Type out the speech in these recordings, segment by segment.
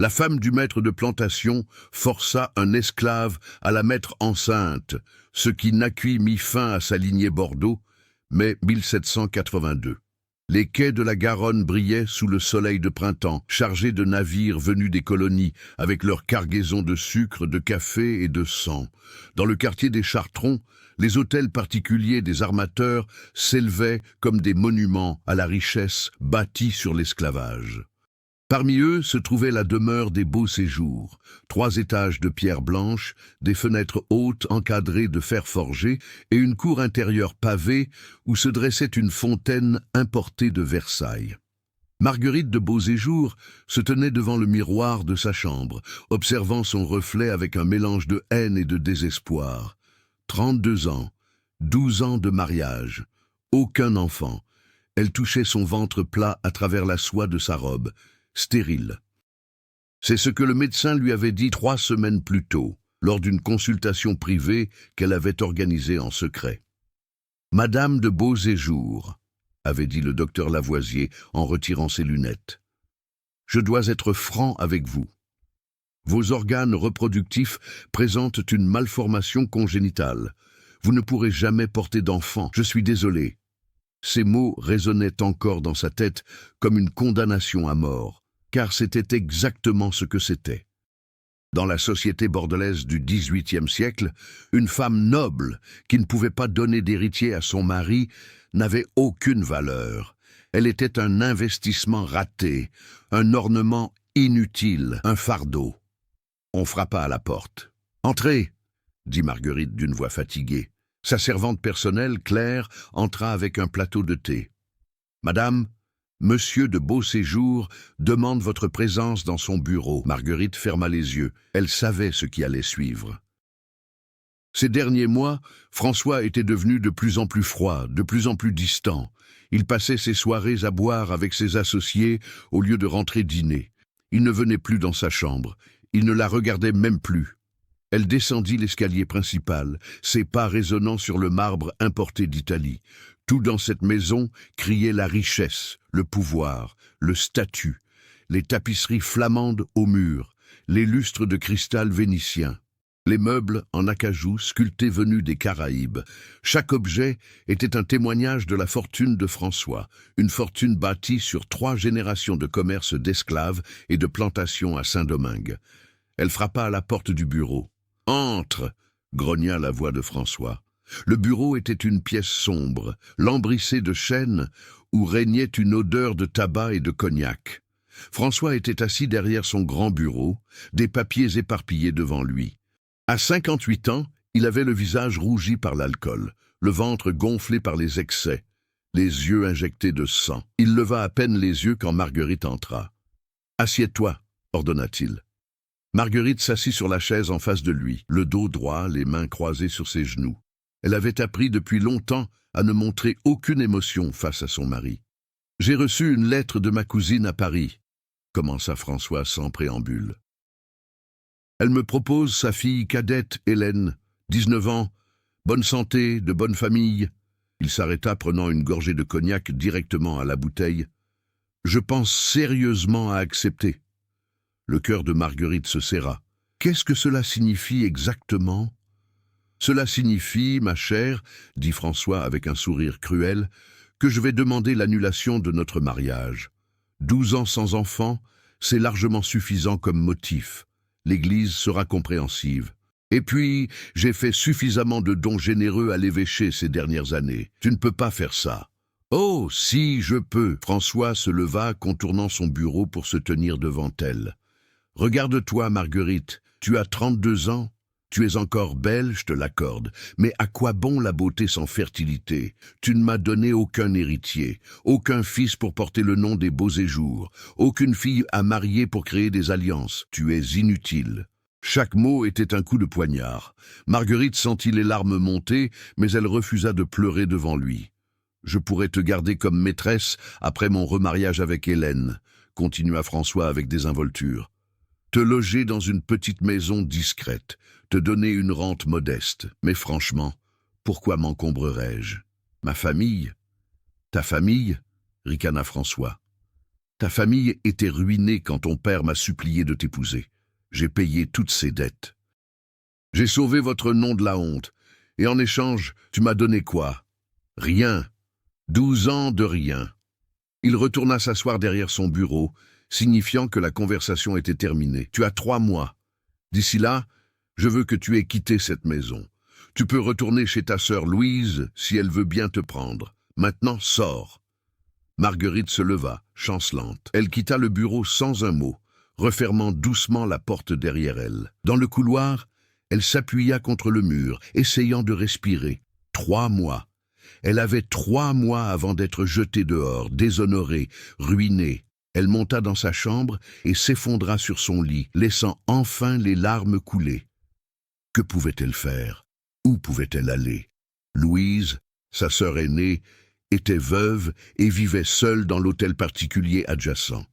La femme du maître de plantation força un esclave à la mettre enceinte, ce qui naquit mit fin à sa lignée Bordeaux, mai 1782. Les quais de la Garonne brillaient sous le soleil de printemps, chargés de navires venus des colonies, avec leurs cargaisons de sucre, de café et de sang. Dans le quartier des Chartrons, les hôtels particuliers des armateurs s'élevaient comme des monuments à la richesse bâtie sur l'esclavage. Parmi eux se trouvait la demeure des Beaux Séjours, 3 étages de pierre blanche, des fenêtres hautes encadrées de fer forgé et une cour intérieure pavée où se dressait une fontaine importée de Versailles. Marguerite de Beaux Séjours se tenait devant le miroir de sa chambre, observant son reflet avec un mélange de haine et de désespoir. 32 ans, 12 ans de mariage, aucun enfant. Elle touchait son ventre plat à travers la soie de sa robe, stérile. C'est ce que le médecin lui avait dit 3 semaines plus tôt, lors d'une consultation privée qu'elle avait organisée en secret. « Madame de Beaux Séjours », avait dit le docteur Lavoisier en retirant ses lunettes, « je dois être franc avec vous. Vos organes reproductifs présentent une malformation congénitale. Vous ne pourrez jamais porter d'enfant, je suis désolé. » Ces mots résonnaient encore dans sa tête comme une condamnation à mort, car c'était exactement ce que c'était. Dans la société bordelaise du XVIIIe siècle, une femme noble qui ne pouvait pas donner d'héritier à son mari n'avait aucune valeur. Elle était un investissement raté, un ornement inutile, un fardeau. On frappa à la porte. « Entrez !» dit Marguerite d'une voix fatiguée. Sa servante personnelle, Claire, entra avec un plateau de thé. « Madame, Monsieur de Beaux Séjours demande votre présence dans son bureau. » Marguerite ferma les yeux. Elle savait ce qui allait suivre. Ces derniers mois, François était devenu de plus en plus froid, de plus en plus distant. Il passait ses soirées à boire avec ses associés au lieu de rentrer dîner. Il ne venait plus dans sa chambre. Il ne la regardait même plus. Elle descendit l'escalier principal, ses pas résonnant sur le marbre importé d'Italie. Tout dans cette maison criait la richesse, le pouvoir, le statut, les tapisseries flamandes aux murs, les lustres de cristal vénitien, les meubles en acajou sculptés venus des Caraïbes. Chaque objet était un témoignage de la fortune de François, une fortune bâtie sur 3 générations de commerce d'esclaves et de plantations à Saint-Domingue. Elle frappa à la porte du bureau. « Entre !» grogna la voix de François. Le bureau était une pièce sombre, lambrissée de chêne, où régnait une odeur de tabac et de cognac. François était assis derrière son grand bureau, des papiers éparpillés devant lui. À 58 ans, il avait le visage rougi par l'alcool, le ventre gonflé par les excès, les yeux injectés de sang. Il leva à peine les yeux quand Marguerite entra. « Assieds-toi » ordonna-t-il. Marguerite s'assit sur la chaise en face de lui, le dos droit, les mains croisées sur ses genoux. Elle avait appris depuis longtemps à ne montrer aucune émotion face à son mari. « J'ai reçu une lettre de ma cousine à Paris », commença François sans préambule. « Elle me propose sa fille cadette, Hélène, 19 ans, bonne santé, de bonne famille. » Il s'arrêta prenant une gorgée de cognac directement à la bouteille. « Je pense sérieusement à accepter. » Le cœur de Marguerite se serra. « Qu'est-ce que cela signifie exactement ?»« Cela signifie, ma chère, dit François avec un sourire cruel, que je vais demander l'annulation de notre mariage. 12 ans sans enfant, c'est largement suffisant comme motif. L'Église sera compréhensive. Et puis, j'ai fait suffisamment de dons généreux à l'évêché ces dernières années. Tu ne peux pas faire ça. »« Oh, si, je peux !» François se leva, contournant son bureau pour se tenir devant elle. « Regarde-toi, Marguerite, tu as 32 ans. Tu es encore belle, je te l'accorde, mais à quoi bon la beauté sans fertilité? Tu ne m'as donné aucun héritier, aucun fils pour porter le nom des Beaux Séjours, aucune fille à marier pour créer des alliances. Tu es inutile. » Chaque mot était un coup de poignard. Marguerite sentit les larmes monter, mais elle refusa de pleurer devant lui. « Je pourrais te garder comme maîtresse après mon remariage avec Hélène, » continua François avec désinvolture. « Te loger dans une petite maison discrète, te donner une rente modeste. Mais franchement, pourquoi m'encombrerais-je? Ma famille? Ta famille ?» ricana François. Ta famille était ruinée quand ton père m'a supplié de t'épouser. J'ai payé toutes ses dettes. J'ai sauvé votre nom de la honte. Et en échange, tu m'as donné quoi? Rien. 12 ans de rien. Il retourna s'asseoir derrière son bureau, signifiant que la conversation était terminée. Tu as 3 mois. D'ici là, je veux que tu aies quitté cette maison. Tu peux retourner chez ta sœur Louise si elle veut bien te prendre. Maintenant, sors. Marguerite se leva, chancelante. Elle quitta le bureau sans un mot, refermant doucement la porte derrière elle. Dans le couloir, elle s'appuya contre le mur, essayant de respirer. 3 mois. Elle avait 3 mois avant d'être jetée dehors, déshonorée, ruinée. Elle monta dans sa chambre et s'effondra sur son lit, laissant enfin les larmes couler. Que pouvait-elle faire? Où pouvait-elle aller? Louise, sa sœur aînée, était veuve et vivait seule dans l'hôtel particulier adjacent.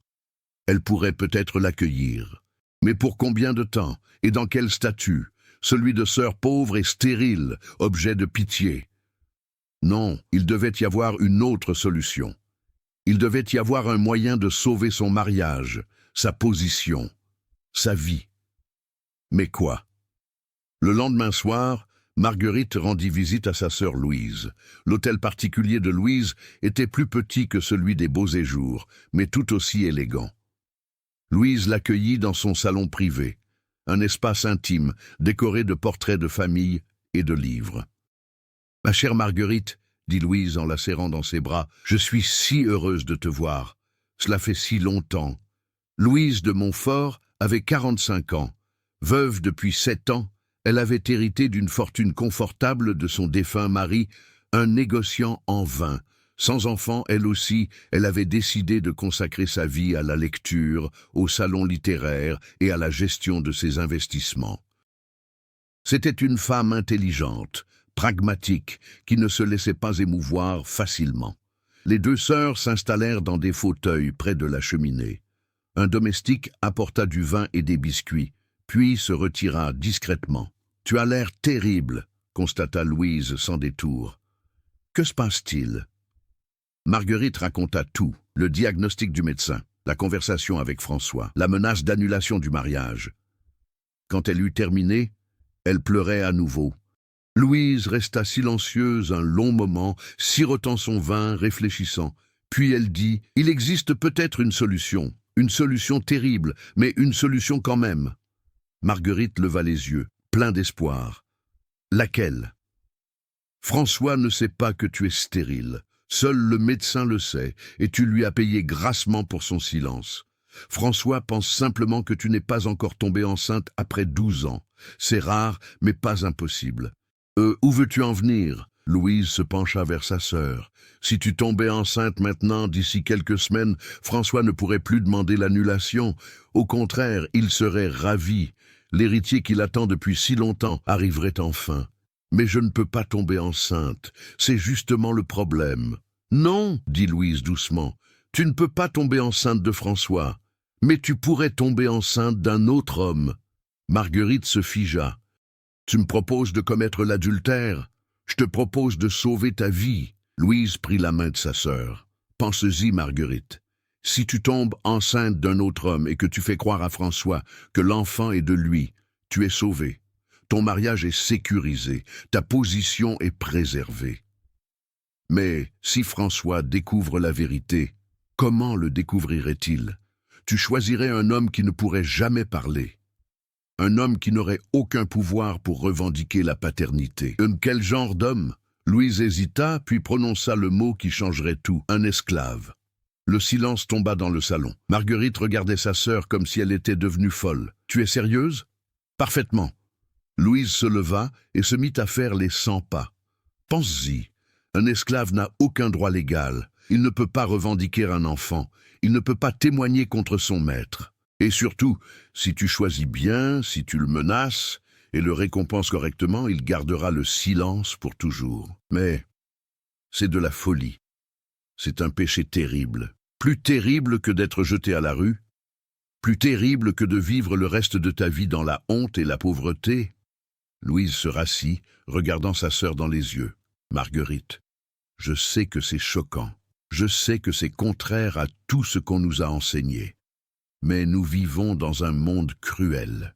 Elle pourrait peut-être l'accueillir. Mais pour combien de temps? Et dans quel statut? Celui de sœur pauvre et stérile, objet de pitié. Non, il devait y avoir une autre solution. Il devait y avoir un moyen de sauver son mariage, sa position, sa vie. Mais quoi? Le lendemain soir, Marguerite rendit visite à sa sœur Louise. L'hôtel particulier de Louise était plus petit que celui des Beaux et Jours, mais tout aussi élégant. Louise l'accueillit dans son salon privé, un espace intime, décoré de portraits de famille et de livres. « Ma chère Marguerite, » dit Louise en la serrant dans ses bras, « je suis si heureuse de te voir. Cela fait si longtemps. » Louise de Montfort avait 45 ans. Veuve depuis 7 ans, elle avait hérité d'une fortune confortable de son défunt mari, un négociant en vin. Sans enfant, elle aussi, elle avait décidé de consacrer sa vie à la lecture, au salon littéraire et à la gestion de ses investissements. C'était une femme intelligente, pragmatique, qui ne se laissait pas émouvoir facilement. Les 2 sœurs s'installèrent dans des fauteuils près de la cheminée. Un domestique apporta du vin et des biscuits, puis se retira discrètement. « Tu as l'air terrible », constata Louise sans détour. « Que se passe-t-il » Marguerite raconta tout, le diagnostic du médecin, la conversation avec François, la menace d'annulation du mariage. Quand elle eut terminé, elle pleurait à nouveau. Louise resta silencieuse un long moment, sirotant son vin, réfléchissant. Puis elle dit « Il existe peut-être une solution terrible, mais une solution quand même. » Marguerite leva les yeux, plein d'espoir. « Laquelle ?»« François ne sait pas que tu es stérile. Seul le médecin le sait, et tu lui as payé grassement pour son silence. François pense simplement que tu n'es pas encore tombée enceinte après 12 ans. C'est rare, mais pas impossible. Où veux-tu en venir ?» Louise se pencha vers sa sœur. « Si tu tombais enceinte maintenant, d'ici quelques semaines, François ne pourrait plus demander l'annulation. Au contraire, il serait ravi. L'héritier qu'il attend depuis si longtemps arriverait enfin. Mais je ne peux pas tomber enceinte. C'est justement le problème. »« Non, » dit Louise doucement, « tu ne peux pas tomber enceinte de François. Mais tu pourrais tomber enceinte d'un autre homme. » Marguerite se figea. « Tu me proposes de commettre l'adultère? Je te propose de sauver ta vie. » Louise prit la main de sa sœur. « Pense-y, Marguerite. Si tu tombes enceinte d'un autre homme et que tu fais croire à François que l'enfant est de lui, tu es sauvée. Ton mariage est sécurisé, ta position est préservée. Mais si François découvre la vérité, comment le découvrirait-il? Tu choisirais un homme qui ne pourrait jamais parler. Un homme qui n'aurait aucun pouvoir pour revendiquer la paternité. Quel genre d'homme? Louise hésita, puis prononça le mot qui changerait tout. Un esclave. Le silence tomba dans le salon. Marguerite regardait sa sœur comme si elle était devenue folle. « Tu es sérieuse ?»« Parfaitement. » Louise se leva et se mit à faire les 100 pas. « Pense-y. Un esclave n'a aucun droit légal. Il ne peut pas revendiquer un enfant. Il ne peut pas témoigner contre son maître. Et surtout, si tu choisis bien, si tu le menaces et le récompenses correctement, il gardera le silence pour toujours. Mais c'est de la folie. C'est un péché terrible. Plus terrible que d'être jeté à la rue. Plus terrible que de vivre le reste de ta vie dans la honte et la pauvreté. » Louise se rassit, regardant sa sœur dans les yeux. « Marguerite, je sais que c'est choquant. Je sais que c'est contraire à tout ce qu'on nous a enseigné. Mais nous vivons dans un monde cruel.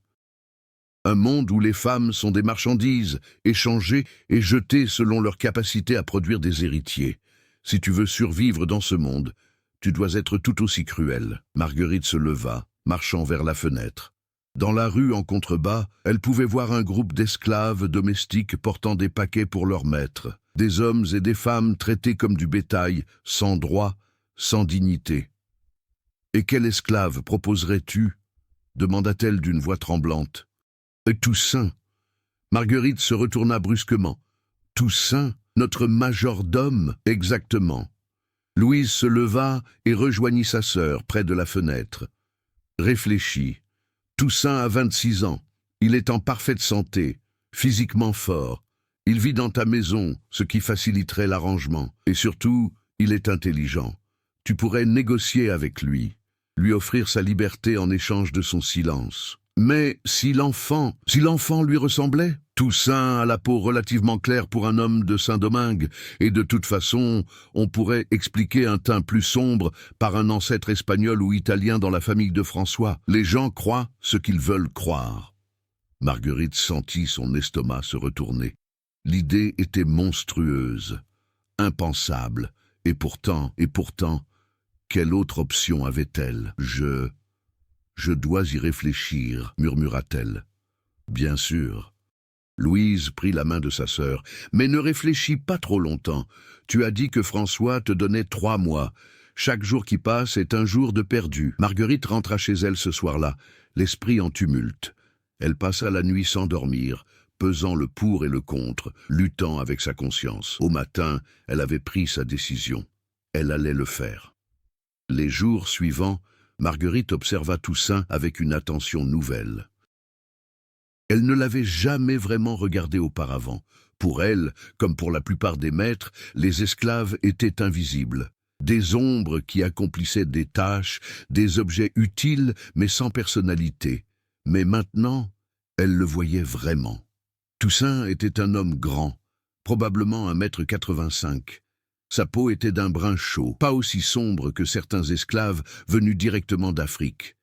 Un monde où les femmes sont des marchandises, échangées et jetées selon leur capacité à produire des héritiers. Si tu veux survivre dans ce monde, tu dois être tout aussi cruel. Marguerite se leva, marchant vers la fenêtre. Dans la rue en contrebas, elle pouvait voir un groupe d'esclaves domestiques portant des paquets pour leurs maîtres. Des hommes et des femmes traités comme du bétail, sans droit, sans dignité. « Et quel esclave proposerais-tu » demanda-t-elle d'une voix tremblante. « Toussaint !» Marguerite se retourna brusquement. « Toussaint, notre majordome !» « Exactement. » Louise se leva et rejoignit sa sœur près de la fenêtre. Réfléchit. Toussaint a 26 ans. Il est en parfaite santé, physiquement fort. Il vit dans ta maison, ce qui faciliterait l'arrangement. Et surtout, il est intelligent. Tu pourrais négocier avec lui offrir sa liberté en échange de son silence. Mais si l'enfant lui ressemblait? Toussaint a la peau relativement claire pour un homme de Saint-Domingue, et de toute façon, on pourrait expliquer un teint plus sombre par un ancêtre espagnol ou italien dans la famille de François. Les gens croient ce qu'ils veulent croire. Marguerite sentit son estomac se retourner. L'idée était monstrueuse, impensable, et pourtant, quelle autre option avait-elle? Je dois y réfléchir, murmura-t-elle. Bien sûr. Louise prit la main de sa sœur. Mais ne réfléchis pas trop longtemps. Tu as dit que François te donnait 3 mois. Chaque jour qui passe est un jour de perdu. Marguerite rentra chez elle ce soir-là, l'esprit en tumulte. Elle passa la nuit sans dormir, pesant le pour et le contre, luttant avec sa conscience. Au matin, elle avait pris sa décision. Elle allait le faire. Les jours suivants, Marguerite observa Toussaint avec une attention nouvelle. Elle ne l'avait jamais vraiment regardé auparavant. Pour elle, comme pour la plupart des maîtres, les esclaves étaient invisibles. Des ombres qui accomplissaient des tâches, des objets utiles mais sans personnalité. Mais maintenant, elle le voyait vraiment. Toussaint était un homme grand, probablement 1,85 m. Sa peau était d'un brun chaud, pas aussi sombre que certains esclaves venus directement d'Afrique.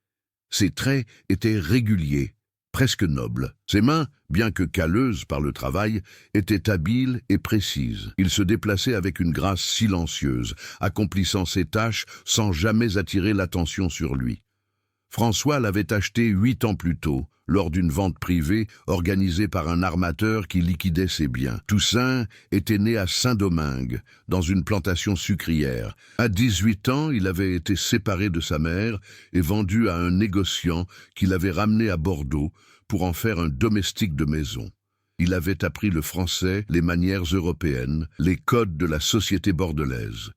Ses traits étaient réguliers, presque nobles. Ses mains, bien que calleuses par le travail, étaient habiles et précises. Il se déplaçait avec une grâce silencieuse, accomplissant ses tâches sans jamais attirer l'attention sur lui. François l'avait acheté 8 ans plus tôt, lors d'une vente privée organisée par un armateur qui liquidait ses biens. Toussaint était né à Saint-Domingue, dans une plantation sucrière. À 18 ans, il avait été séparé de sa mère et vendu à un négociant qui l'avait ramené à Bordeaux pour en faire un domestique de maison. Il avait appris le français, les manières européennes, les codes de la société bordelaise.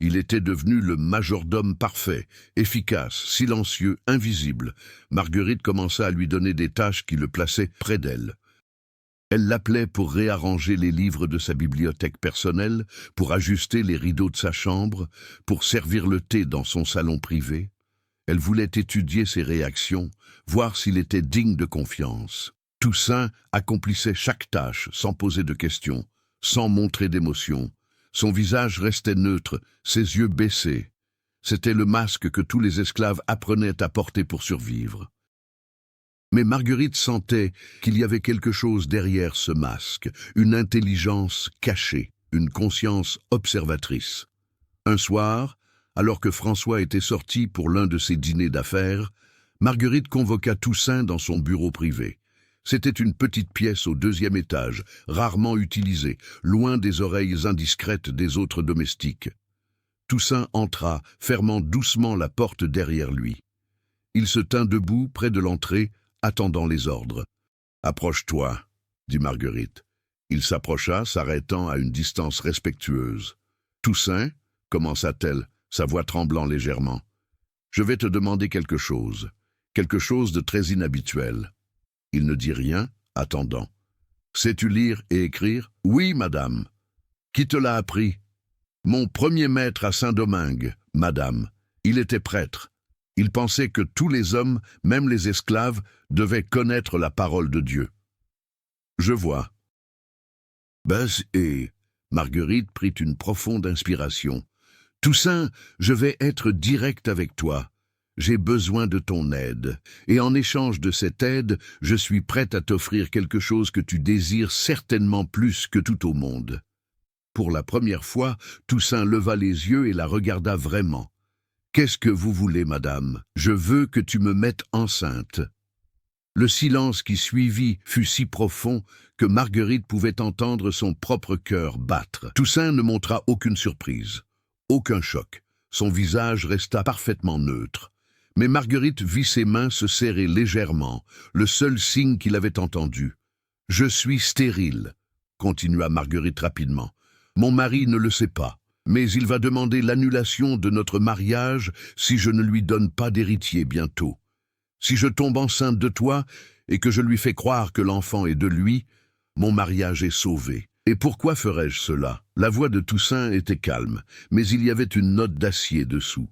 Il était devenu le majordome parfait, efficace, silencieux, invisible. Marguerite commença à lui donner des tâches qui le plaçaient près d'elle. Elle l'appelait pour réarranger les livres de sa bibliothèque personnelle, pour ajuster les rideaux de sa chambre, pour servir le thé dans son salon privé. Elle voulait étudier ses réactions, voir s'il était digne de confiance. Toussaint accomplissait chaque tâche sans poser de questions, sans montrer d'émotion. Son visage restait neutre, ses yeux baissés. C'était le masque que tous les esclaves apprenaient à porter pour survivre. Mais Marguerite sentait qu'il y avait quelque chose derrière ce masque, une intelligence cachée, une conscience observatrice. Un soir, alors que François était sorti pour l'un de ses dîners d'affaires, Marguerite convoqua Toussaint dans son bureau privé. C'était une petite pièce au 2e étage, rarement utilisée, loin des oreilles indiscrètes des autres domestiques. Toussaint entra, fermant doucement la porte derrière lui. Il se tint debout près de l'entrée, attendant les ordres. « Approche-toi », dit Marguerite. Il s'approcha, s'arrêtant à une distance respectueuse. « Toussaint », commença-t-elle, sa voix tremblant légèrement. « Je vais te demander quelque chose de très inhabituel. » Il ne dit rien, attendant. « Sais-tu lire et écrire ?»« Oui, madame. »« Qui te l'a appris ?»« Mon premier maître à Saint-Domingue, madame. Il était prêtre. Il pensait que tous les hommes, même les esclaves, devaient connaître la parole de Dieu. »« Je vois. » Et Marguerite prit une profonde inspiration. Toussaint, je vais être direct avec toi. J'ai besoin de ton aide, et en échange de cette aide, je suis prête à t'offrir quelque chose que tu désires certainement plus que tout au monde. Pour la première fois, Toussaint leva les yeux et la regarda vraiment. « Qu'est-ce que vous voulez, madame? Je veux que tu me mettes enceinte. » Le silence qui suivit fut si profond que Marguerite pouvait entendre son propre cœur battre. Toussaint ne montra aucune surprise, aucun choc. Son visage resta parfaitement neutre. Mais Marguerite vit ses mains se serrer légèrement, le seul signe qu'il avait entendu. « Je suis stérile », continua Marguerite rapidement. « Mon mari ne le sait pas, mais il va demander l'annulation de notre mariage si je ne lui donne pas d'héritier bientôt. Si je tombe enceinte de toi et que je lui fais croire que l'enfant est de lui, mon mariage est sauvé. Et pourquoi ferais-je cela ?» La voix de Toussaint était calme, mais il y avait une note d'acier dessous.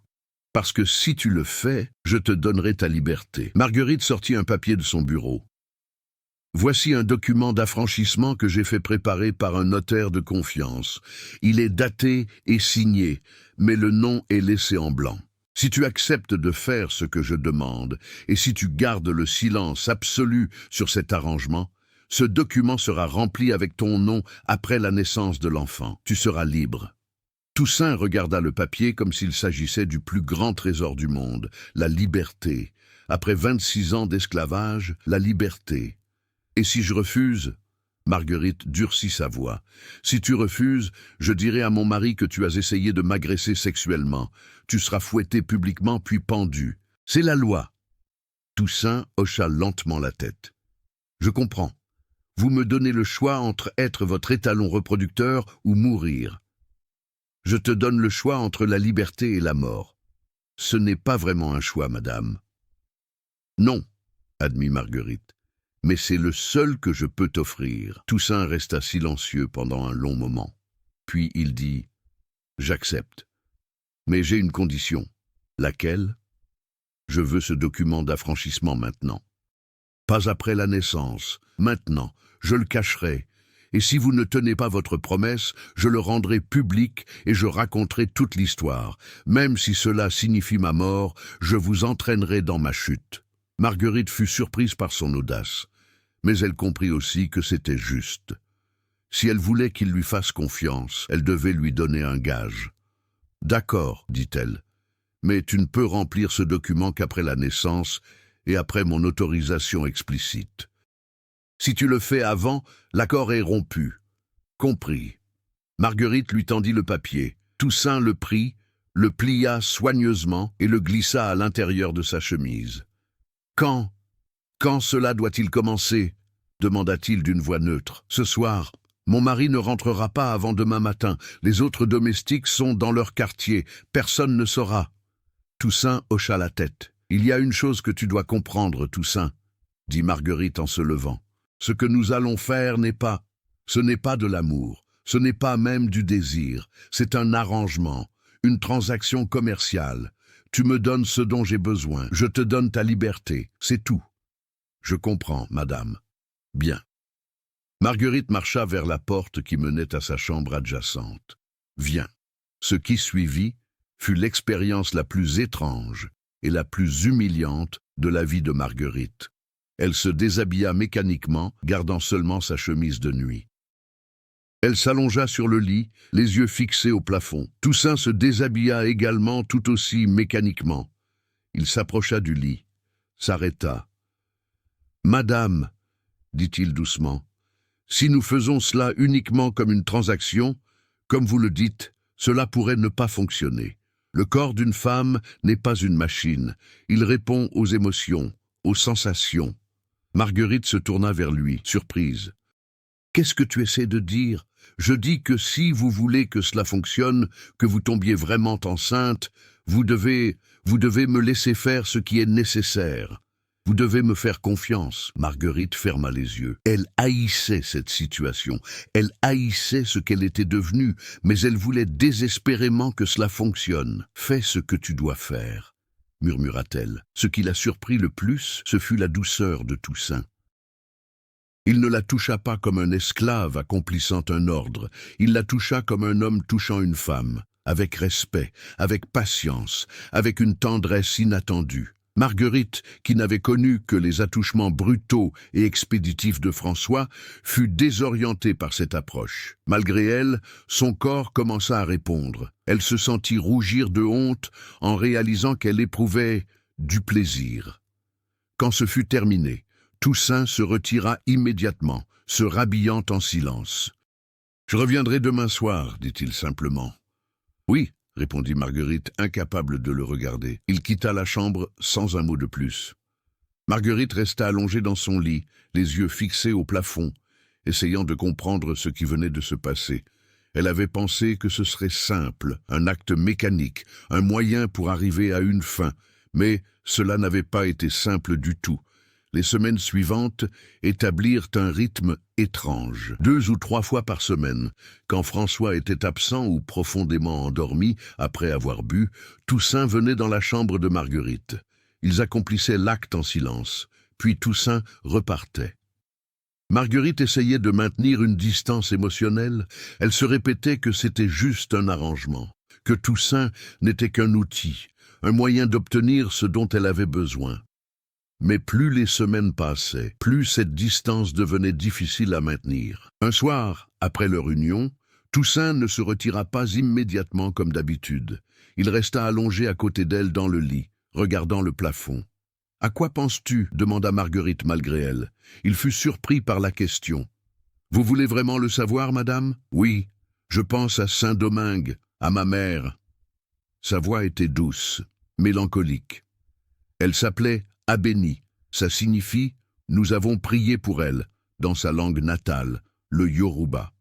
« Parce que si tu le fais, je te donnerai ta liberté. » Marguerite sortit un papier de son bureau. « Voici un document d'affranchissement que j'ai fait préparer par un notaire de confiance. Il est daté et signé, mais le nom est laissé en blanc. Si tu acceptes de faire ce que je demande, et si tu gardes le silence absolu sur cet arrangement, ce document sera rempli avec ton nom après la naissance de l'enfant. Tu seras libre. » Toussaint regarda le papier comme s'il s'agissait du plus grand trésor du monde, la liberté. Après 26 ans d'esclavage, la liberté. « Et si je refuse ?» Marguerite durcit sa voix. « Si tu refuses, je dirai à mon mari que tu as essayé de m'agresser sexuellement. Tu seras fouetté publiquement puis pendu. C'est la loi. » Toussaint hocha lentement la tête. « Je comprends. Vous me donnez le choix entre être votre étalon reproducteur ou mourir. Je te donne le choix entre la liberté et la mort. Ce n'est pas vraiment un choix, madame. »« Non, » admit Marguerite. « Mais c'est le seul que je peux t'offrir. » Toussaint resta silencieux pendant un long moment. Puis il dit « J'accepte. Mais j'ai une condition. » « Laquelle ? » « Je veux ce document d'affranchissement maintenant. Pas après la naissance. Maintenant, je le cacherai. Et si vous ne tenez pas votre promesse, je le rendrai public et je raconterai toute l'histoire. Même si cela signifie ma mort, je vous entraînerai dans ma chute. » Marguerite fut surprise par son audace, mais elle comprit aussi que c'était juste. Si elle voulait qu'il lui fasse confiance, elle devait lui donner un gage. « D'accord, dit-elle, mais tu ne peux remplir ce document qu'après la naissance et après mon autorisation explicite. Si tu le fais avant, l'accord est rompu. » Compris. Marguerite lui tendit le papier. Toussaint le prit, le plia soigneusement et le glissa à l'intérieur de sa chemise. « Quand cela doit-il commencer ?» demanda-t-il d'une voix neutre. « Ce soir. Mon mari ne rentrera pas avant demain matin. Les autres domestiques sont dans leur quartier. Personne ne saura. » Toussaint hocha la tête. « Il y a une chose que tu dois comprendre, Toussaint, » dit Marguerite en se levant. « Ce que nous allons faire ce n'est pas de l'amour, ce n'est pas même du désir, c'est un arrangement, une transaction commerciale. Tu me donnes ce dont j'ai besoin, je te donne ta liberté, c'est tout. » « Je comprends, madame. »« Bien. » Marguerite marcha vers la porte qui menait à sa chambre adjacente. « Viens. » Ce qui suivit fut l'expérience la plus étrange et la plus humiliante de la vie de Marguerite. Elle se déshabilla mécaniquement, gardant seulement sa chemise de nuit. Elle s'allongea sur le lit, les yeux fixés au plafond. Toussaint se déshabilla également tout aussi mécaniquement. Il s'approcha du lit, s'arrêta. « Madame, » dit-il doucement, « si nous faisons cela uniquement comme une transaction, comme vous le dites, cela pourrait ne pas fonctionner. Le corps d'une femme n'est pas une machine. Il répond aux émotions, aux sensations. » Marguerite se tourna vers lui, surprise. « Qu'est-ce que tu essaies de dire ? Je dis que si vous voulez que cela fonctionne, que vous tombiez vraiment enceinte, vous devez me laisser faire ce qui est nécessaire. Vous devez me faire confiance. » Marguerite ferma les yeux. Elle haïssait cette situation. Elle haïssait ce qu'elle était devenue, mais elle voulait désespérément que cela fonctionne. « Fais ce que tu dois faire, » murmura-t-elle. Ce qui la surprit le plus, ce fut la douceur de Toussaint. Il ne la toucha pas comme un esclave accomplissant un ordre. Il la toucha comme un homme touchant une femme, avec respect, avec patience, avec une tendresse inattendue. Marguerite, qui n'avait connu que les attouchements brutaux et expéditifs de François, fut désorientée par cette approche. Malgré elle, son corps commença à répondre. Elle se sentit rougir de honte en réalisant qu'elle éprouvait du plaisir. Quand ce fut terminé, Toussaint se retira immédiatement, se rhabillant en silence. « Je reviendrai demain soir, dit-il simplement. « Oui, » répondit Marguerite, incapable de le regarder. Il quitta la chambre sans un mot de plus. Marguerite resta allongée dans son lit, les yeux fixés au plafond, essayant de comprendre ce qui venait de se passer. Elle avait pensé que ce serait simple, un acte mécanique, un moyen pour arriver à une fin, mais cela n'avait pas été simple du tout. Les semaines suivantes établirent un rythme étrange. 2 ou 3 fois par semaine, quand François était absent ou profondément endormi après avoir bu, Toussaint venait dans la chambre de Marguerite. Ils accomplissaient l'acte en silence, puis Toussaint repartait. Marguerite essayait de maintenir une distance émotionnelle. Elle se répétait que c'était juste un arrangement, que Toussaint n'était qu'un outil, un moyen d'obtenir ce dont elle avait besoin. Mais plus les semaines passaient, plus cette distance devenait difficile à maintenir. Un soir, après leur union, Toussaint ne se retira pas immédiatement comme d'habitude. Il resta allongé à côté d'elle dans le lit, regardant le plafond. « À quoi penses-tu » demanda Marguerite malgré elle. Il fut surpris par la question. « Vous voulez vraiment le savoir, madame ?»« Oui, je pense à Saint-Domingue, à ma mère. » Sa voix était douce, mélancolique. Elle s'appelait Abéni, ça signifie « nous avons prié pour elle » dans sa langue natale, le Yoruba.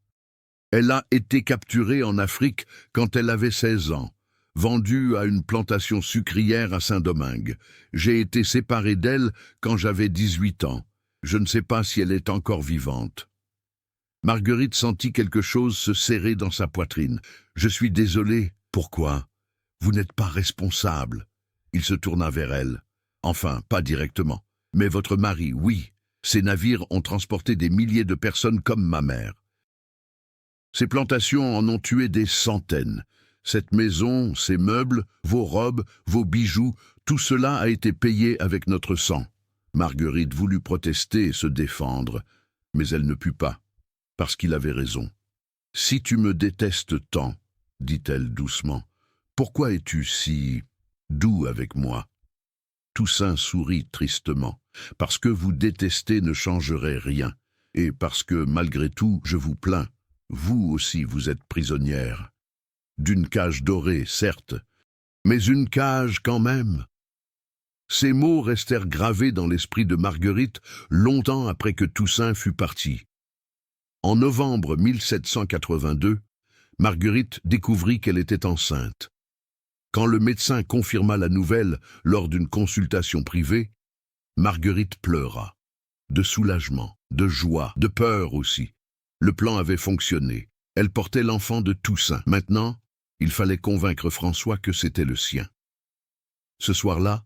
Elle a été capturée en Afrique quand elle avait 16 ans, vendue à une plantation sucrière à Saint-Domingue. J'ai été séparé d'elle quand j'avais 18 ans. Je ne sais pas si elle est encore vivante. Marguerite sentit quelque chose se serrer dans sa poitrine. « Je suis désolé. Pourquoi ? Vous n'êtes pas responsable. » Il se tourna vers elle. Enfin, pas directement. Mais votre mari, oui. Ces navires ont transporté des milliers de personnes comme ma mère. Ces plantations en ont tué des centaines. Cette maison, ces meubles, vos robes, vos bijoux, tout cela a été payé avec notre sang. Marguerite voulut protester et se défendre, mais elle ne put pas, parce qu'il avait raison. « Si tu me détestes tant, dit-elle doucement, pourquoi es-tu si doux avec moi ?» Toussaint sourit tristement. « Parce que vous détester ne changerait rien, et parce que, malgré tout, je vous plains. Vous aussi, vous êtes prisonnière. D'une cage dorée, certes, mais une cage quand même. » Ces mots restèrent gravés dans l'esprit de Marguerite longtemps après que Toussaint fut parti. En novembre 1782, Marguerite découvrit qu'elle était enceinte. Quand le médecin confirma la nouvelle lors d'une consultation privée, Marguerite pleura. De soulagement, de joie, de peur aussi. Le plan avait fonctionné. Elle portait l'enfant de Toussaint. Maintenant, il fallait convaincre François que c'était le sien. Ce soir-là,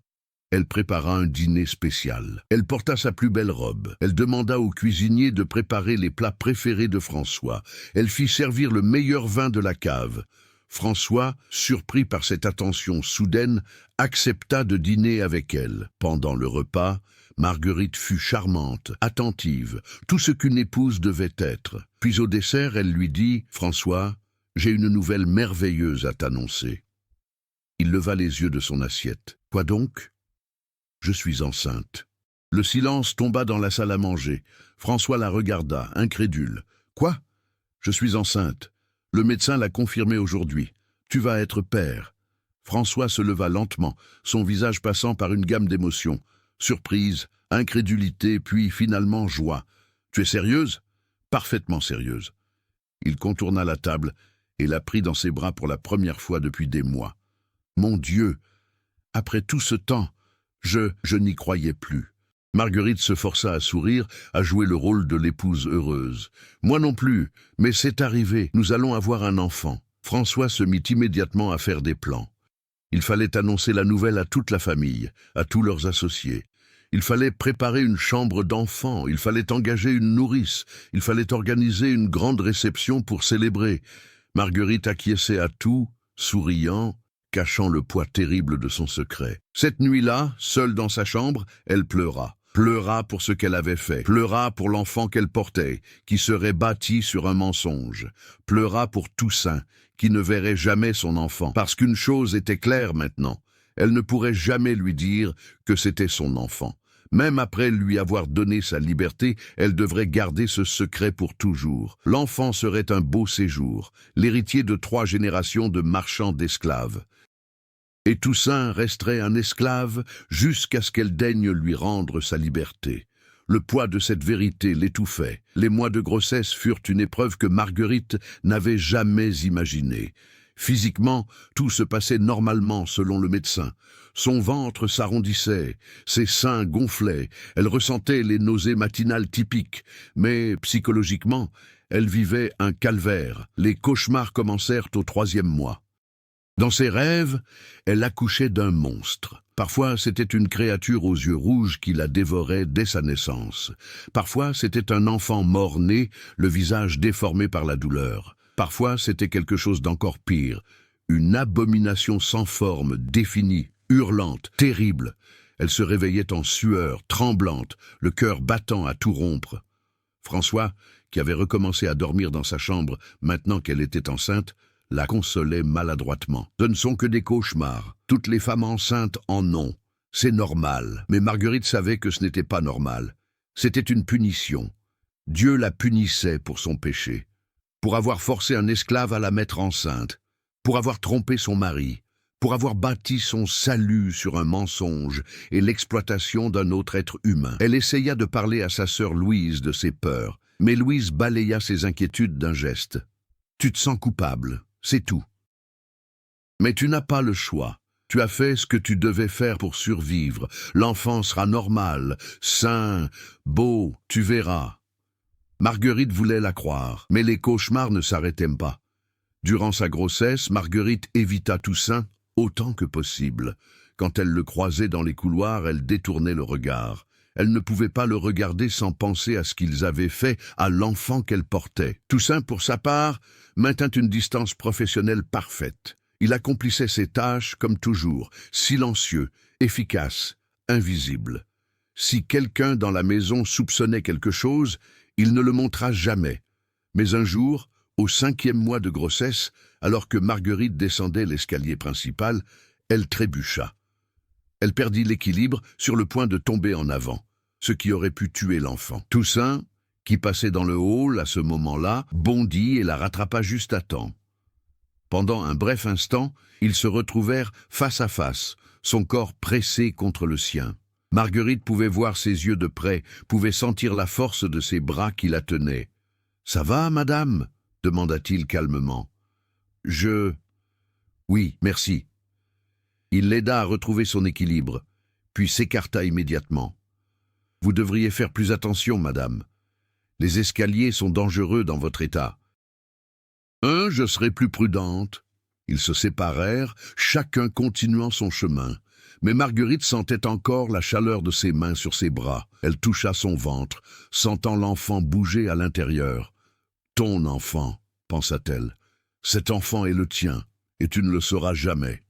elle prépara un dîner spécial. Elle porta sa plus belle robe. Elle demanda au cuisinier de préparer les plats préférés de François. Elle fit servir le meilleur vin de la cave. François, surpris par cette attention soudaine, accepta de dîner avec elle. Pendant le repas, Marguerite fut charmante, attentive, tout ce qu'une épouse devait être. Puis au dessert, elle lui dit « François, j'ai une nouvelle merveilleuse à t'annoncer. » Il leva les yeux de son assiette. « Quoi donc ?»« Je suis enceinte. » Le silence tomba dans la salle à manger. François la regarda, incrédule. « Quoi ? Je suis enceinte. Le médecin l'a confirmé aujourd'hui. Tu vas être père. » François se leva lentement, son visage passant par une gamme d'émotions. Surprise, incrédulité, puis finalement joie. « Tu es sérieuse ? » ?»« Parfaitement sérieuse. » Il contourna la table et la prit dans ses bras pour la première fois depuis des mois. « Mon Dieu ! Après tout ce temps, je n'y croyais plus. » Marguerite se força à sourire, à jouer le rôle de l'épouse heureuse. « Moi non plus, mais c'est arrivé, nous allons avoir un enfant. » François se mit immédiatement à faire des plans. Il fallait annoncer la nouvelle à toute la famille, à tous leurs associés. Il fallait préparer une chambre d'enfant, il fallait engager une nourrice, il fallait organiser une grande réception pour célébrer. Marguerite acquiesçait à tout, souriant, cachant le poids terrible de son secret. Cette nuit-là, seule dans sa chambre, elle pleura. Pleura pour ce qu'elle avait fait, pleura pour l'enfant qu'elle portait, qui serait bâti sur un mensonge, pleura pour Toussaint, qui ne verrait jamais son enfant, parce qu'une chose était claire maintenant, elle ne pourrait jamais lui dire que c'était son enfant. Même après lui avoir donné sa liberté, elle devrait garder ce secret pour toujours. L'enfant serait un beau séjour, l'héritier de 3 générations de marchands d'esclaves. Et Toussaint resterait un esclave jusqu'à ce qu'elle daigne lui rendre sa liberté. Le poids de cette vérité l'étouffait. Les mois de grossesse furent une épreuve que Marguerite n'avait jamais imaginée. Physiquement, tout se passait normalement selon le médecin. Son ventre s'arrondissait, ses seins gonflaient, elle ressentait les nausées matinales typiques, mais psychologiquement, elle vivait un calvaire. Les cauchemars commencèrent au 3e mois. Dans ses rêves, elle accouchait d'un monstre. Parfois, c'était une créature aux yeux rouges qui la dévorait dès sa naissance. Parfois, c'était un enfant mort-né, le visage déformé par la douleur. Parfois, c'était quelque chose d'encore pire, une abomination sans forme, définie, hurlante, terrible. Elle se réveillait en sueur, tremblante, le cœur battant à tout rompre. François, qui avait recommencé à dormir dans sa chambre maintenant qu'elle était enceinte, la consolait maladroitement. Ce ne sont que des cauchemars. Toutes les femmes enceintes en ont. C'est normal. Mais Marguerite savait que ce n'était pas normal. C'était une punition. Dieu la punissait pour son péché. Pour avoir forcé un esclave à la mettre enceinte. Pour avoir trompé son mari. Pour avoir bâti son salut sur un mensonge et l'exploitation d'un autre être humain. Elle essaya de parler à sa sœur Louise de ses peurs. Mais Louise balaya ses inquiétudes d'un geste. « Tu te sens coupable. C'est tout. Mais tu n'as pas le choix. Tu as fait ce que tu devais faire pour survivre. L'enfant sera normal, sain, beau, tu verras. » Marguerite voulait la croire, mais les cauchemars ne s'arrêtaient pas. Durant sa grossesse, Marguerite évita Toussaint autant que possible. Quand elle le croisait dans les couloirs, elle détournait le regard. Elle ne pouvait pas le regarder sans penser à ce qu'ils avaient fait à l'enfant qu'elle portait. Toussaint, pour sa part, maintint une distance professionnelle parfaite. Il accomplissait ses tâches comme toujours, silencieux, efficace, invisible. Si quelqu'un dans la maison soupçonnait quelque chose, il ne le montra jamais. Mais un jour, au 5e mois de grossesse, alors que Marguerite descendait l'escalier principal, elle trébucha. Elle perdit l'équilibre sur le point de tomber en avant, ce qui aurait pu tuer l'enfant. Toussaint, qui passait dans le hall à ce moment-là, bondit et la rattrapa juste à temps. Pendant un bref instant, ils se retrouvèrent face à face, son corps pressé contre le sien. Marguerite pouvait voir ses yeux de près, pouvait sentir la force de ses bras qui la tenaient. « Ça va, madame ?» demanda-t-il calmement. « Oui, merci. » Il l'aida à retrouver son équilibre, puis s'écarta immédiatement. « Vous devriez faire plus attention, madame. Les escaliers sont dangereux dans votre état. »« Je serai plus prudente. » Ils se séparèrent, chacun continuant son chemin. Mais Marguerite sentait encore la chaleur de ses mains sur ses bras. Elle toucha son ventre, sentant l'enfant bouger à l'intérieur. « Ton enfant, pensa-t-elle. Cet enfant est le tien, et tu ne le sauras jamais. »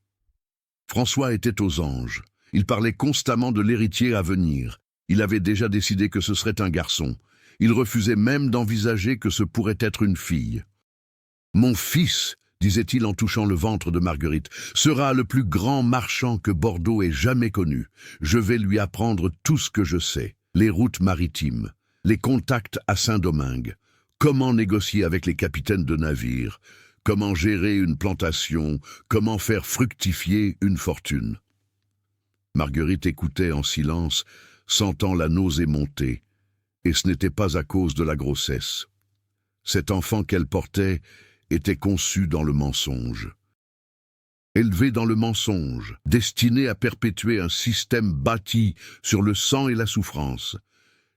François était aux anges. Il parlait constamment de l'héritier à venir. Il avait déjà décidé que ce serait un garçon. Il refusait même d'envisager que ce pourrait être une fille. « Mon fils, disait-il en touchant le ventre de Marguerite, sera le plus grand marchand que Bordeaux ait jamais connu. Je vais lui apprendre tout ce que je sais. Les routes maritimes, les contacts à Saint-Domingue, comment négocier avec les capitaines de navires, comment gérer une plantation, comment faire fructifier une fortune. » Marguerite écoutait en silence, sentant la nausée monter, et ce n'était pas à cause de la grossesse. Cet enfant qu'elle portait était conçu dans le mensonge. Élevé dans le mensonge, destiné à perpétuer un système bâti sur le sang et la souffrance.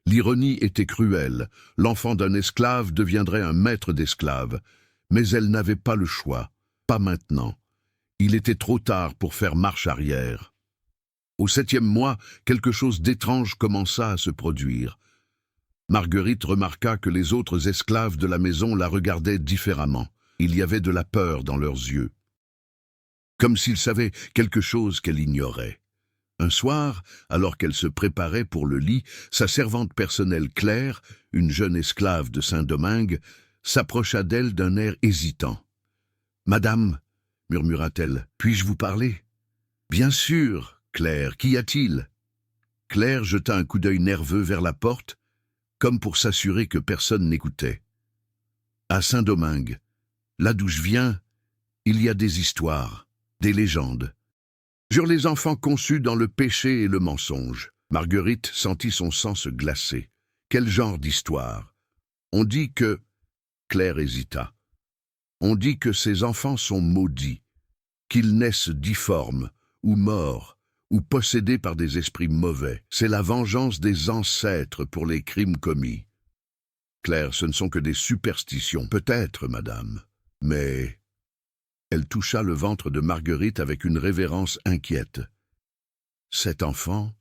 L'ironie était cruelle, l'enfant d'un esclave deviendrait un maître d'esclaves, mais elle n'avait pas le choix, pas maintenant. Il était trop tard pour faire marche arrière. Au 7e mois, quelque chose d'étrange commença à se produire. Marguerite remarqua que les autres esclaves de la maison la regardaient différemment. Il y avait de la peur dans leurs yeux. comme s'il savait quelque chose qu'elle ignorait. Un soir, alors qu'elle se préparait pour le lit, sa servante personnelle Claire, une jeune esclave de Saint-Domingue, s'approcha d'elle d'un air hésitant. « Madame, murmura-t-elle, puis-je vous parler ?»« Bien sûr, Claire, qu'y a-t-il » Claire jeta un coup d'œil nerveux vers la porte, comme pour s'assurer que personne n'écoutait. « À Saint-Domingue, là d'où je viens, il y a des histoires, des légendes. Sur les enfants conçus dans le péché et le mensonge. » Marguerite sentit son sang se glacer. Quel genre d'histoire? On dit que... Claire hésita. On dit que ces enfants sont maudits, qu'ils naissent difformes, ou morts, ou possédés par des esprits mauvais. C'est la vengeance des ancêtres pour les crimes commis. Claire, ce ne sont que des superstitions. Peut-être, madame, mais... Elle toucha le ventre de Marguerite avec une révérence inquiète. Cet enfant,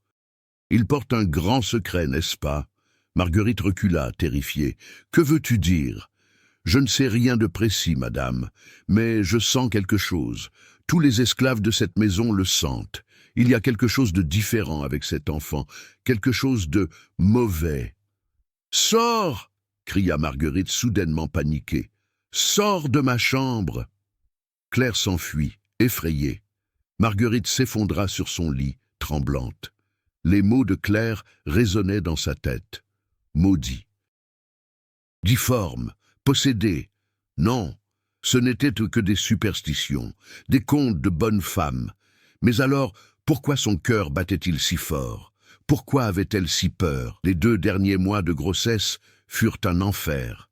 il porte un grand secret, n'est-ce pas? Marguerite recula, terrifiée. Que veux-tu dire? Je ne sais rien de précis, madame, mais je sens quelque chose. Tous les esclaves de cette maison le sentent. Il y a quelque chose de différent avec cet enfant, quelque chose de mauvais. Sors! Cria Marguerite soudainement paniquée. Sors de ma chambre! Claire s'enfuit, effrayée. Marguerite s'effondra sur son lit, tremblante. Les mots de Claire résonnaient dans sa tête. Maudit. Difforme, possédé. Non, ce n'était que des superstitions, des contes de bonnes femmes. Mais alors, pourquoi son cœur battait-il si fort? Pourquoi avait-elle si peur? Les 2 derniers mois de grossesse furent un enfer.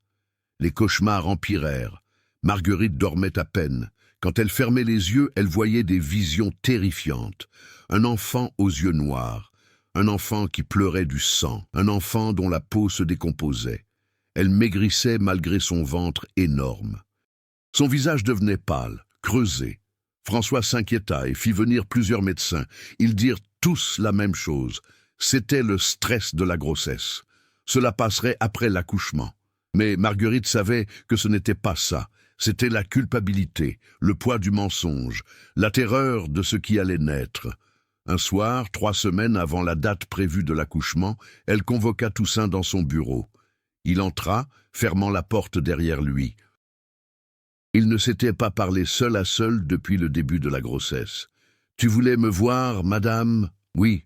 Les cauchemars empirèrent. Marguerite dormait à peine. Quand elle fermait les yeux, elle voyait des visions terrifiantes. Un enfant aux yeux noirs, un enfant qui pleurait du sang, un enfant dont la peau se décomposait. Elle maigrissait malgré son ventre énorme. Son visage devenait pâle, creusé. François s'inquiéta et fit venir plusieurs médecins. Ils dirent tous la même chose. C'était le stress de la grossesse. Cela passerait après l'accouchement. Mais Marguerite savait que ce n'était pas ça. C'était la culpabilité, le poids du mensonge, la terreur de ce qui allait naître. Un soir, 3 semaines avant la date prévue de l'accouchement, elle convoqua Toussaint dans son bureau. Il entra, fermant la porte derrière lui. Il ne s'était pas parlé seul à seul depuis le début de la grossesse. « Tu voulais me voir, madame ?»« Oui. »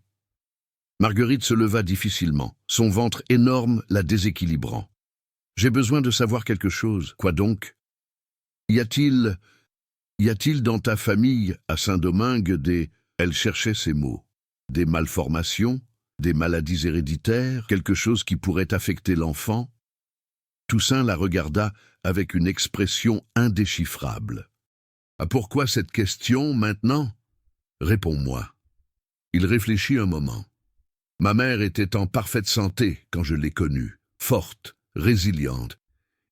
Marguerite se leva difficilement, son ventre énorme la déséquilibrant. « J'ai besoin de savoir quelque chose. Quoi donc ? Y a-t-il dans ta famille, à Saint-Domingue, des... » Elle cherchait ces mots. Des malformations, des maladies héréditaires, quelque chose qui pourrait affecter l'enfant. Toussaint la regarda avec une expression indéchiffrable. « Ah, pourquoi cette question maintenant ? Réponds-moi. » Il réfléchit un moment. « Ma mère était en parfaite santé quand je l'ai connue, forte, résiliente.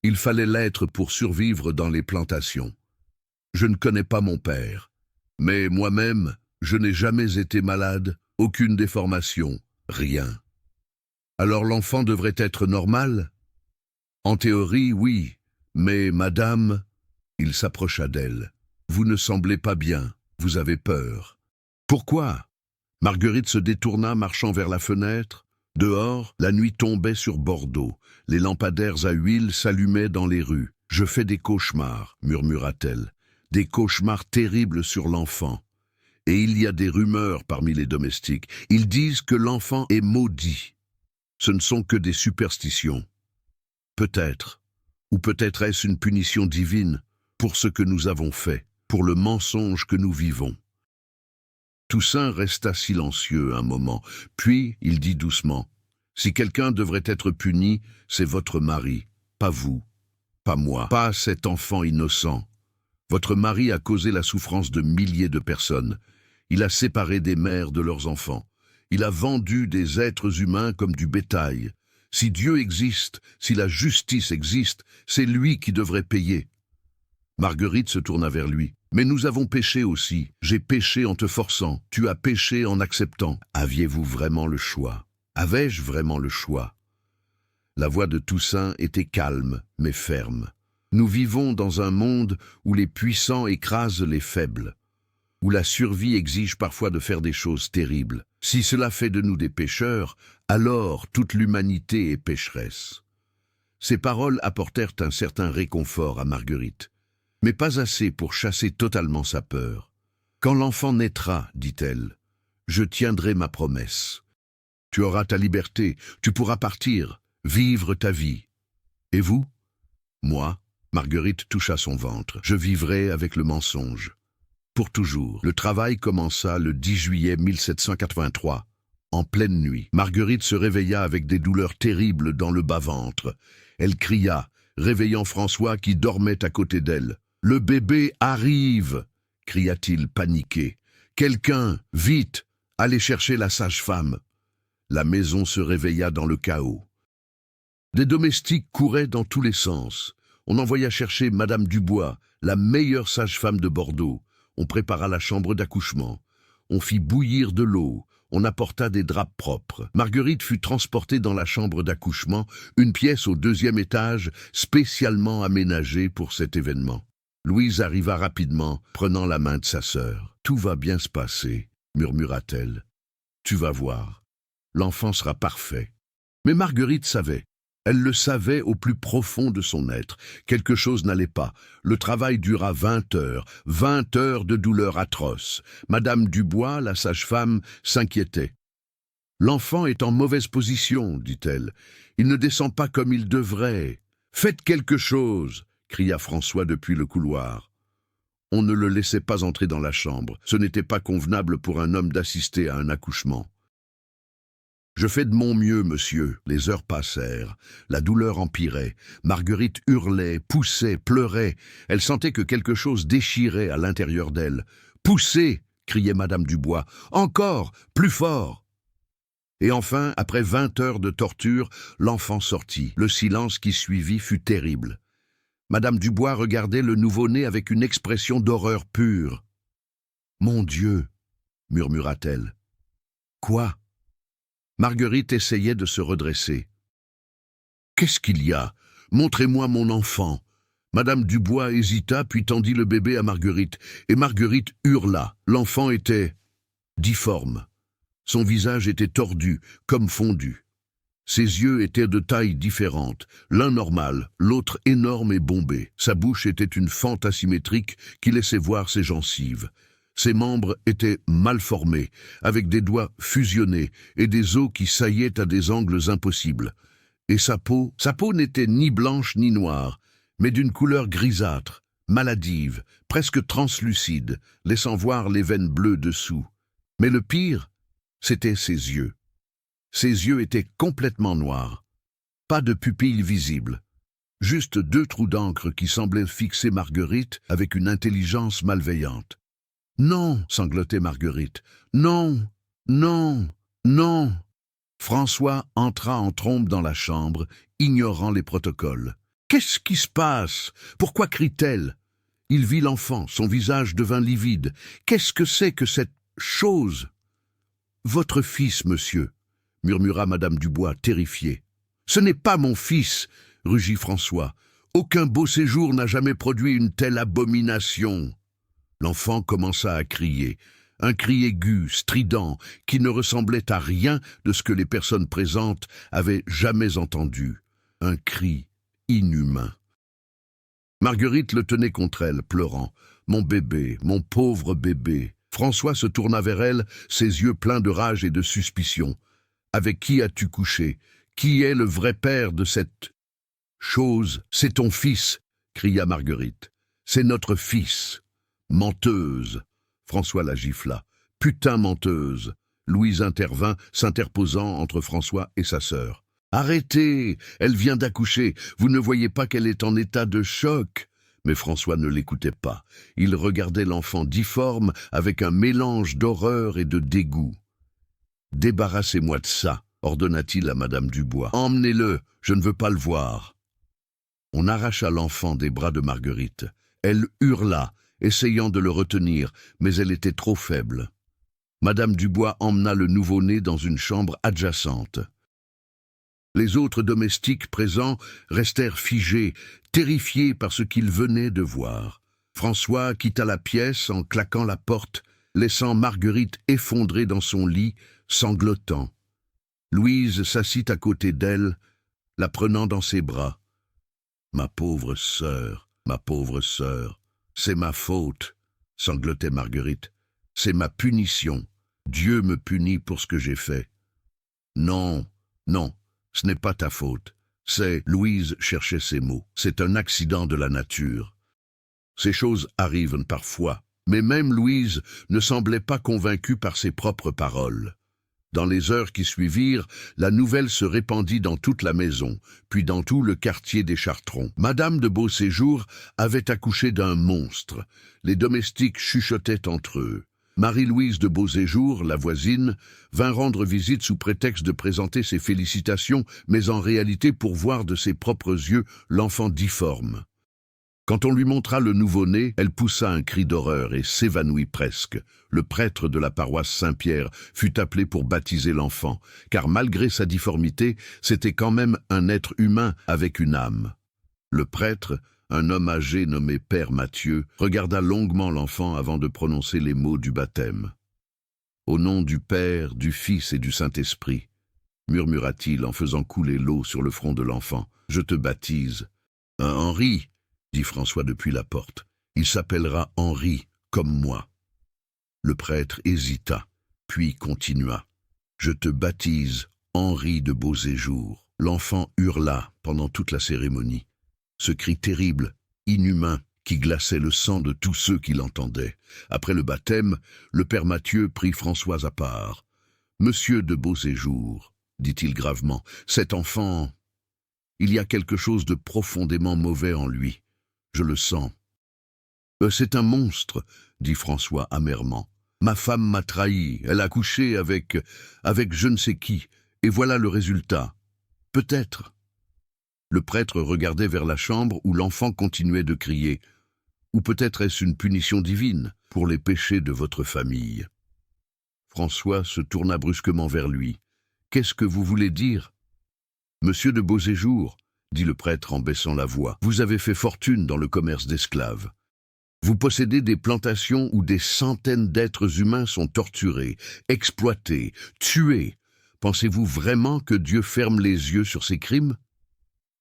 Il fallait l'être pour survivre dans les plantations. Je ne connais pas mon père, mais moi-même, je n'ai jamais été malade, aucune déformation, rien. Alors l'enfant devrait être normal ? En théorie, oui, mais madame, il s'approcha d'elle. Vous ne semblez pas bien, vous avez peur. Pourquoi ? Marguerite se détourna, marchant vers la fenêtre. Dehors, la nuit tombait sur Bordeaux. Les lampadaires à huile s'allumaient dans les rues. « Je fais des cauchemars », murmura-t-elle. « Des cauchemars terribles sur l'enfant. Et il y a des rumeurs parmi les domestiques. Ils disent que l'enfant est maudit. Ce ne sont que des superstitions. Peut-être, ou peut-être est-ce une punition divine pour ce que nous avons fait, pour le mensonge que nous vivons. » Toussaint resta silencieux un moment, puis il dit doucement, « Si quelqu'un devrait être puni, c'est votre mari, pas vous, pas moi, pas cet enfant innocent. Votre mari a causé la souffrance de milliers de personnes. Il a séparé des mères de leurs enfants. Il a vendu des êtres humains comme du bétail. Si Dieu existe, si la justice existe, c'est lui qui devrait payer. » Marguerite se tourna vers lui. « Mais nous avons péché aussi. J'ai péché en te forçant. Tu as péché en acceptant. Aviez-vous vraiment le choix? Avais-je vraiment le choix ?» La voix de Toussaint était calme, mais ferme. « Nous vivons dans un monde où les puissants écrasent les faibles. où la survie exige parfois de faire des choses terribles. Si cela fait de nous des pécheurs, alors toute l'humanité est pécheresse. Ces paroles apportèrent un certain réconfort à Marguerite, mais pas assez pour chasser totalement sa peur. « Quand l'enfant naîtra, dit-elle, je tiendrai ma promesse. Tu auras ta liberté, tu pourras partir, vivre ta vie. Et vous ? Moi, Marguerite toucha son ventre. Je vivrai avec le mensonge. Pour toujours. Le travail commença le 10 juillet 1783, en pleine nuit. Marguerite se réveilla avec des douleurs terribles dans le bas-ventre. Elle cria, réveillant François qui dormait à côté d'elle. « Le bébé arrive !» cria-t-il paniqué. « Quelqu'un, vite, allez chercher la sage-femme !» La maison se réveilla dans le chaos. Des domestiques couraient dans tous les sens. On envoya chercher Madame Dubois, la meilleure sage-femme de Bordeaux. On prépara la chambre d'accouchement. On fit bouillir de l'eau. On apporta des draps propres. Marguerite fut transportée dans la chambre d'accouchement, une pièce au 2e étage, spécialement aménagée pour cet événement. Louise arriva rapidement, prenant la main de sa sœur. « Tout va bien se passer, » murmura-t-elle. « Tu vas voir, l'enfant sera parfait. » Mais Marguerite savait. Elle le savait au plus profond de son être. Quelque chose n'allait pas. Le travail dura 20 heures de douleur atroce. Madame Dubois, la sage-femme, s'inquiétait. « L'enfant est en mauvaise position, dit-elle. Il ne descend pas comme il devrait. Faites quelque chose !» cria François depuis le couloir. On ne le laissait pas entrer dans la chambre. Ce n'était pas convenable pour un homme d'assister à un accouchement. « Je fais de mon mieux, monsieur. » Les heures passèrent. La douleur empirait. Marguerite hurlait, poussait, pleurait. Elle sentait que quelque chose déchirait à l'intérieur d'elle. « Poussez !» criait Madame Dubois. « Encore, plus fort !» Et enfin, après 20 heures de torture, l'enfant sortit. Le silence qui suivit fut terrible. Madame Dubois regardait le nouveau-né avec une expression d'horreur pure. « Mon Dieu !» murmura-t-elle. « Quoi ?» Marguerite essayait de se redresser. « Qu'est-ce qu'il y a ? Montrez-moi mon enfant !» Madame Dubois hésita puis tendit le bébé à Marguerite, et Marguerite hurla. L'enfant était difforme. Son visage était tordu, comme fondu. Ses yeux étaient de tailles différentes, l'un normal, l'autre énorme et bombé. Sa bouche était une fente asymétrique qui laissait voir ses gencives. Ses membres étaient mal formés, avec des doigts fusionnés et des os qui saillaient à des angles impossibles. Et sa peau n'était ni blanche ni noire, mais d'une couleur grisâtre, maladive, presque translucide, laissant voir les veines bleues dessous. Mais le pire, c'étaient ses yeux. Ses yeux étaient complètement noirs. Pas de pupilles visibles. Juste 2 trous d'encre qui semblaient fixer Marguerite avec une intelligence malveillante. « Non !» sanglotait Marguerite. « Non, non, non !» François entra en trombe dans la chambre, ignorant les protocoles. « Qu'est-ce qui se passe ? Pourquoi crie-t-elle » Il vit l'enfant, son visage devint livide. « Qu'est-ce que c'est que cette chose ?»« Votre fils, monsieur » murmura Madame Dubois, terrifiée. « Ce n'est pas mon fils !» rugit François. « Aucun beau séjour n'a jamais produit une telle abomination !» L'enfant commença à crier, un cri aigu, strident, qui ne ressemblait à rien de ce que les personnes présentes avaient jamais entendu. Un cri inhumain. Marguerite le tenait contre elle, pleurant. « Mon bébé, mon pauvre bébé !» François se tourna vers elle, ses yeux pleins de rage et de suspicion. « Avec qui as-tu couché ? Qui est le vrai père de cette chose ? C'est ton fils !» cria Marguerite. « C'est notre fils !» Menteuse. François la gifla. Putain menteuse. Louise intervint, s'interposant entre François et sa sœur. Arrêtez, elle vient d'accoucher. Vous ne voyez pas qu'elle est en état de choc. Mais François ne l'écoutait pas. Il regardait l'enfant difforme avec un mélange d'horreur et de dégoût. Débarrassez-moi de ça, ordonna-t-il à Madame Dubois. Emmenez-le, je ne veux pas le voir. On arracha l'enfant des bras de Marguerite. Elle hurla, essayant de le retenir, mais elle était trop faible. Madame Dubois emmena le nouveau-né dans une chambre adjacente. Les autres domestiques présents restèrent figés, terrifiés par ce qu'ils venaient de voir. François quitta la pièce en claquant la porte laissant Marguerite effondrée dans son lit, sanglotant. Louise s'assit à côté d'elle, la prenant dans ses bras. « Ma pauvre sœur, c'est ma faute, » sanglotait Marguerite. « C'est ma punition. Dieu me punit pour ce que j'ai fait. »« Non, non, ce n'est pas ta faute. C'est, Louise cherchait ses mots, c'est un accident de la nature. Ces choses arrivent parfois, mais même Louise ne semblait pas convaincue par ses propres paroles. Dans les heures qui suivirent, la nouvelle se répandit dans toute la maison, puis dans tout le quartier des Chartrons. Madame de Beauséjour avait accouché d'un monstre. Les domestiques chuchotaient entre eux. Marie-Louise de Beauséjour, la voisine, vint rendre visite sous prétexte de présenter ses félicitations, mais en réalité pour voir de ses propres yeux l'enfant difforme. Quand on lui montra le nouveau-né, elle poussa un cri d'horreur et s'évanouit presque. Le prêtre de la paroisse Saint-Pierre fut appelé pour baptiser l'enfant, car malgré sa difformité, c'était quand même un être humain avec une âme. Le prêtre, un homme âgé nommé Père Mathieu, regarda longuement l'enfant avant de prononcer les mots du baptême. « Au nom du Père, du Fils et du Saint-Esprit, » murmura-t-il en faisant couler l'eau sur le front de l'enfant, « je te baptise. »« Un Henri » dit François depuis la porte. « Il s'appellera Henri, comme moi. » Le prêtre hésita, puis continua. « Je te baptise, Henri de Beauséjour. » L'enfant hurla pendant toute la cérémonie. Ce cri terrible, inhumain, qui glaçait le sang de tous ceux qui l'entendaient. Après le baptême, le père Mathieu prit François à part. « Monsieur de Beauséjour, dit-il gravement, cet enfant, il y a quelque chose de profondément mauvais en lui. Je le sens. »« C'est un monstre, » dit François amèrement. « Ma femme m'a trahi, elle a couché avec je ne sais qui, et voilà le résultat. Peut-être. » Le prêtre regardait vers la chambre où l'enfant continuait de crier. « Ou peut-être est-ce une punition divine pour les péchés de votre famille. » François se tourna brusquement vers lui. « Qu'est-ce que vous voulez dire ?»« Monsieur de Beauséjour, » dit le prêtre en baissant la voix, « vous avez fait fortune dans le commerce d'esclaves. Vous possédez des plantations où des centaines d'êtres humains sont torturés, exploités, tués. Pensez-vous vraiment que Dieu ferme les yeux sur ces crimes ?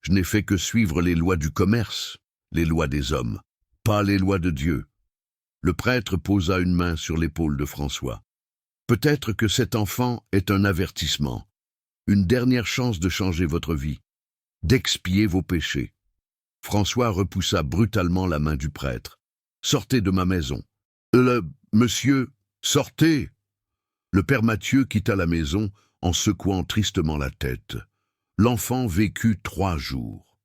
Je n'ai fait que suivre les lois du commerce, les lois des hommes, pas les lois de Dieu. » Le prêtre posa une main sur l'épaule de François. « Peut-être que cet enfant est un avertissement, une dernière chance de changer votre vie, d'expier vos péchés. » François repoussa brutalement la main du prêtre. « Sortez de ma maison. »« Monsieur, sortez !» Le père Mathieu quitta la maison en secouant tristement la tête. L'enfant vécut 3 jours.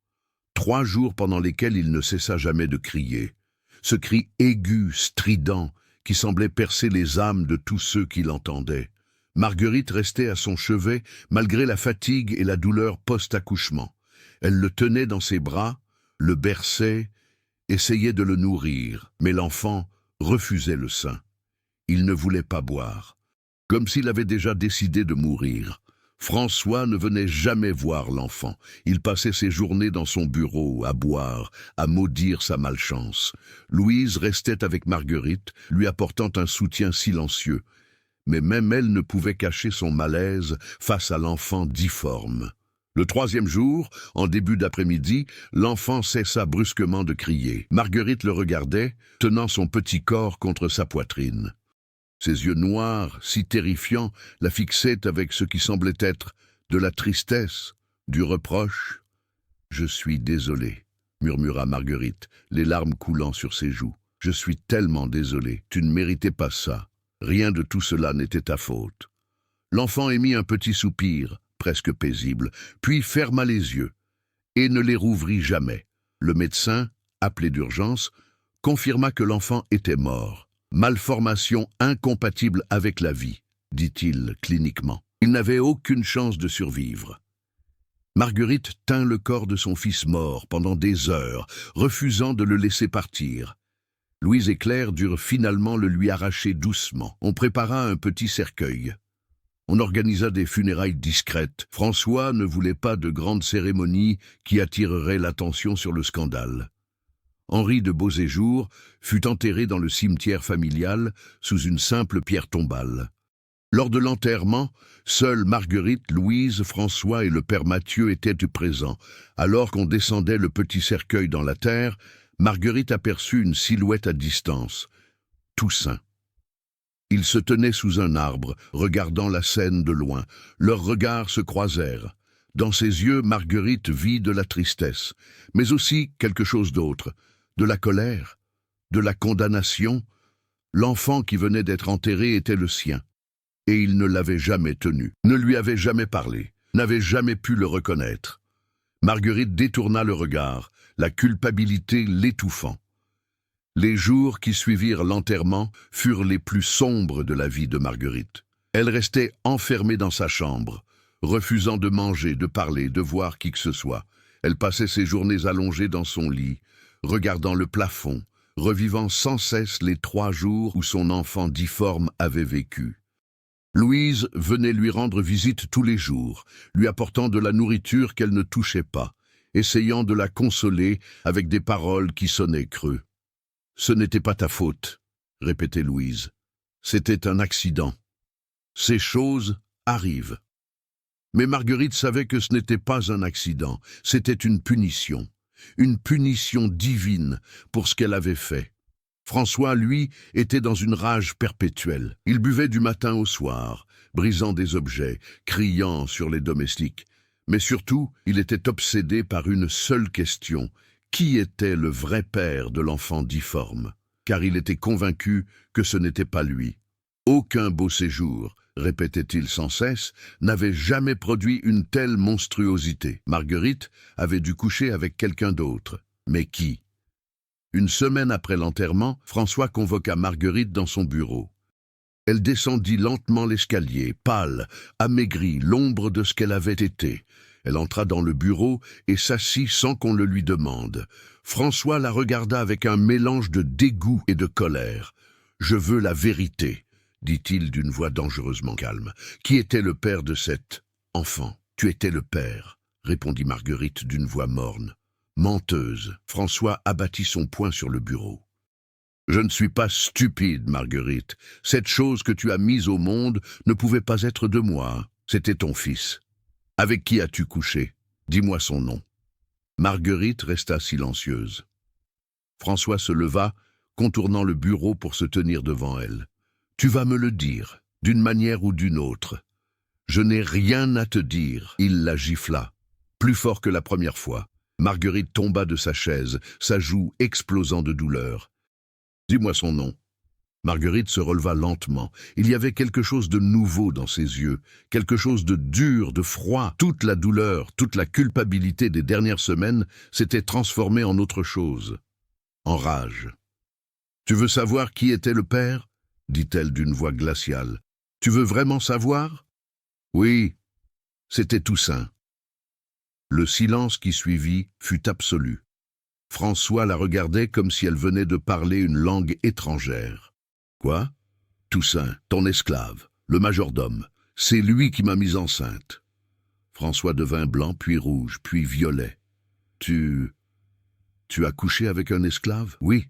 3 jours pendant lesquels il ne cessa jamais de crier. Ce cri aigu, strident, qui semblait percer les âmes de tous ceux qui l'entendaient. Marguerite restait à son chevet malgré la fatigue et la douleur post-accouchement. Elle le tenait dans ses bras, le berçait, essayait de le nourrir, mais l'enfant refusait le sein. Il ne voulait pas boire, comme s'il avait déjà décidé de mourir. François ne venait jamais voir l'enfant. Il passait ses journées dans son bureau, à boire, à maudire sa malchance. Louise restait avec Marguerite, lui apportant un soutien silencieux. Mais même elle ne pouvait cacher son malaise face à l'enfant difforme. Le 3e jour, en début d'après-midi, l'enfant cessa brusquement de crier. Marguerite le regardait, tenant son petit corps contre sa poitrine. Ses yeux noirs, si terrifiants, la fixaient avec ce qui semblait être de la tristesse, du reproche. « Je suis désolée, » murmura Marguerite, les larmes coulant sur ses joues. « Je suis tellement désolée, tu ne méritais pas ça. Rien de tout cela n'était ta faute. » L'enfant émit un petit soupir, presque paisible, puis ferma les yeux, et ne les rouvrit jamais. Le médecin, appelé d'urgence, confirma que l'enfant était mort. « Malformation incompatible avec la vie », dit-il cliniquement. Il n'avait aucune chance de survivre. Marguerite tint le corps de son fils mort pendant des heures, refusant de le laisser partir. Louise et Claire durent finalement le lui arracher doucement. On prépara un petit cercueil. On organisa des funérailles discrètes. François ne voulait pas de grandes cérémonies qui attireraient l'attention sur le scandale. Henri de Beauséjour, fut enterré dans le cimetière familial sous une simple pierre tombale. Lors de l'enterrement, seuls Marguerite, Louise, François et le père Mathieu étaient présents. Alors qu'on descendait le petit cercueil dans la terre, Marguerite aperçut une silhouette à distance. Toussaint. Ils se tenaient sous un arbre, regardant la scène de loin. Leurs regards se croisèrent. Dans ses yeux, Marguerite vit de la tristesse, mais aussi quelque chose d'autre, de la colère, de la condamnation. L'enfant qui venait d'être enterré était le sien, et il ne l'avait jamais tenu, ne lui avait jamais parlé, n'avait jamais pu le reconnaître. Marguerite détourna le regard, la culpabilité l'étouffant. Les jours qui suivirent l'enterrement furent les plus sombres de la vie de Marguerite. Elle restait enfermée dans sa chambre, refusant de manger, de parler, de voir qui que ce soit. Elle passait ses journées allongée dans son lit, regardant le plafond, revivant sans cesse les 3 jours où son enfant difforme avait vécu. Louise venait lui rendre visite tous les jours, lui apportant de la nourriture qu'elle ne touchait pas, essayant de la consoler avec des paroles qui sonnaient creux. « Ce n'était pas ta faute », répétait Louise. « C'était un accident. Ces choses arrivent. » Mais Marguerite savait que ce n'était pas un accident, c'était une punition divine pour ce qu'elle avait fait. François, lui, était dans une rage perpétuelle. Il buvait du matin au soir, brisant des objets, criant sur les domestiques. Mais surtout, il était obsédé par une seule question. Qui était le vrai père de l'enfant difforme? Car il était convaincu que ce n'était pas lui. Aucun Beauséjour, répétait-il sans cesse, n'avait jamais produit une telle monstruosité. Marguerite avait dû coucher avec quelqu'un d'autre. Mais qui? Une semaine après l'enterrement, François convoqua Marguerite dans son bureau. Elle descendit lentement l'escalier, pâle, amaigrie, l'ombre de ce qu'elle avait été. Elle entra dans le bureau et s'assit sans qu'on le lui demande. François la regarda avec un mélange de dégoût et de colère. « Je veux la vérité », dit-il d'une voix dangereusement calme. « Qui était le père de cet enfant? »« Tu étais le père », répondit Marguerite d'une voix morne. « Menteuse !» François abattit son poing sur le bureau. « Je ne suis pas stupide, Marguerite. Cette chose que tu as mise au monde ne pouvait pas être de moi. C'était ton fils. Avec qui as-tu couché? Dis-moi son nom. » Marguerite resta silencieuse. François se leva, contournant le bureau pour se tenir devant elle. « Tu vas me le dire, d'une manière ou d'une autre. »« Je n'ai rien à te dire. » Il la gifla, plus fort que la première fois. Marguerite tomba de sa chaise, sa joue explosant de douleur. « Dis-moi son nom. » Marguerite se releva lentement. Il y avait quelque chose de nouveau dans ses yeux, quelque chose de dur, de froid. Toute la douleur, toute la culpabilité des dernières semaines s'était transformée en autre chose, en rage. « Tu veux savoir qui était le père ?» dit-elle d'une voix glaciale. « Tu veux vraiment savoir ?»« Oui, c'était Toussaint. » Le silence qui suivit fut absolu. François la regardait comme si elle venait de parler une langue étrangère. « Quoi ? Toussaint, ton esclave, le majordome, c'est lui qui m'a mise enceinte. » François devint blanc, puis rouge, puis violet. « Tu as couché avec un esclave ? » « Oui. »«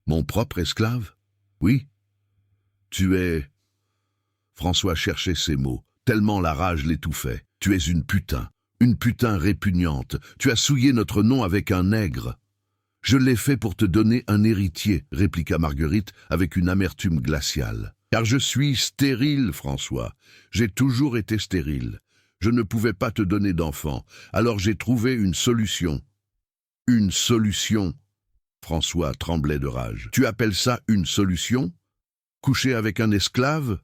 Mon propre esclave ? » ?»« Oui. »« Tu es... » François cherchait ses mots, tellement la rage l'étouffait. « Tu es une putain répugnante. Tu as souillé notre nom avec un nègre. »« Je l'ai fait pour te donner un héritier, » répliqua Marguerite avec une amertume glaciale. « Car je suis stérile, François. J'ai toujours été stérile. Je ne pouvais pas te donner d'enfant. Alors j'ai trouvé une solution. »« Une solution ?» François tremblait de rage. « Tu appelles ça une solution? Coucher avec un esclave?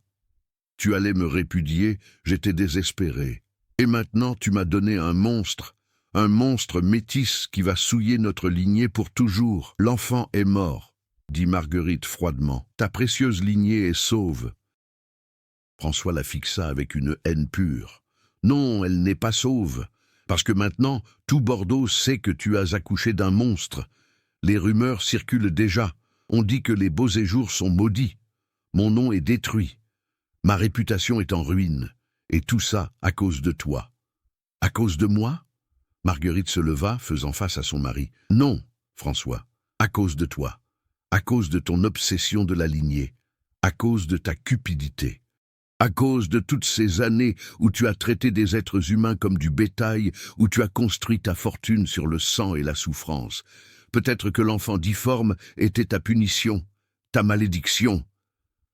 Tu allais me répudier, j'étais désespéré. Et maintenant tu m'as donné un monstre métis qui va souiller notre lignée pour toujours. L'enfant est mort, » dit Marguerite froidement. « Ta précieuse lignée est sauve. » François la fixa avec une haine pure. « Non, elle n'est pas sauve, parce que maintenant, tout Bordeaux sait que tu as accouché d'un monstre. Les rumeurs circulent déjà. On dit que les Beauséjour sont maudits. Mon nom est détruit. Ma réputation est en ruine. Et tout ça à cause de toi. »« À cause de moi ?» Marguerite se leva, faisant face à son mari. « Non, François. À cause de toi. À cause de ton obsession de la lignée. À cause de ta cupidité. À cause de toutes ces années où tu as traité des êtres humains comme du bétail, où tu as construit ta fortune sur le sang et la souffrance. Peut-être que l'enfant difforme était ta punition, ta malédiction.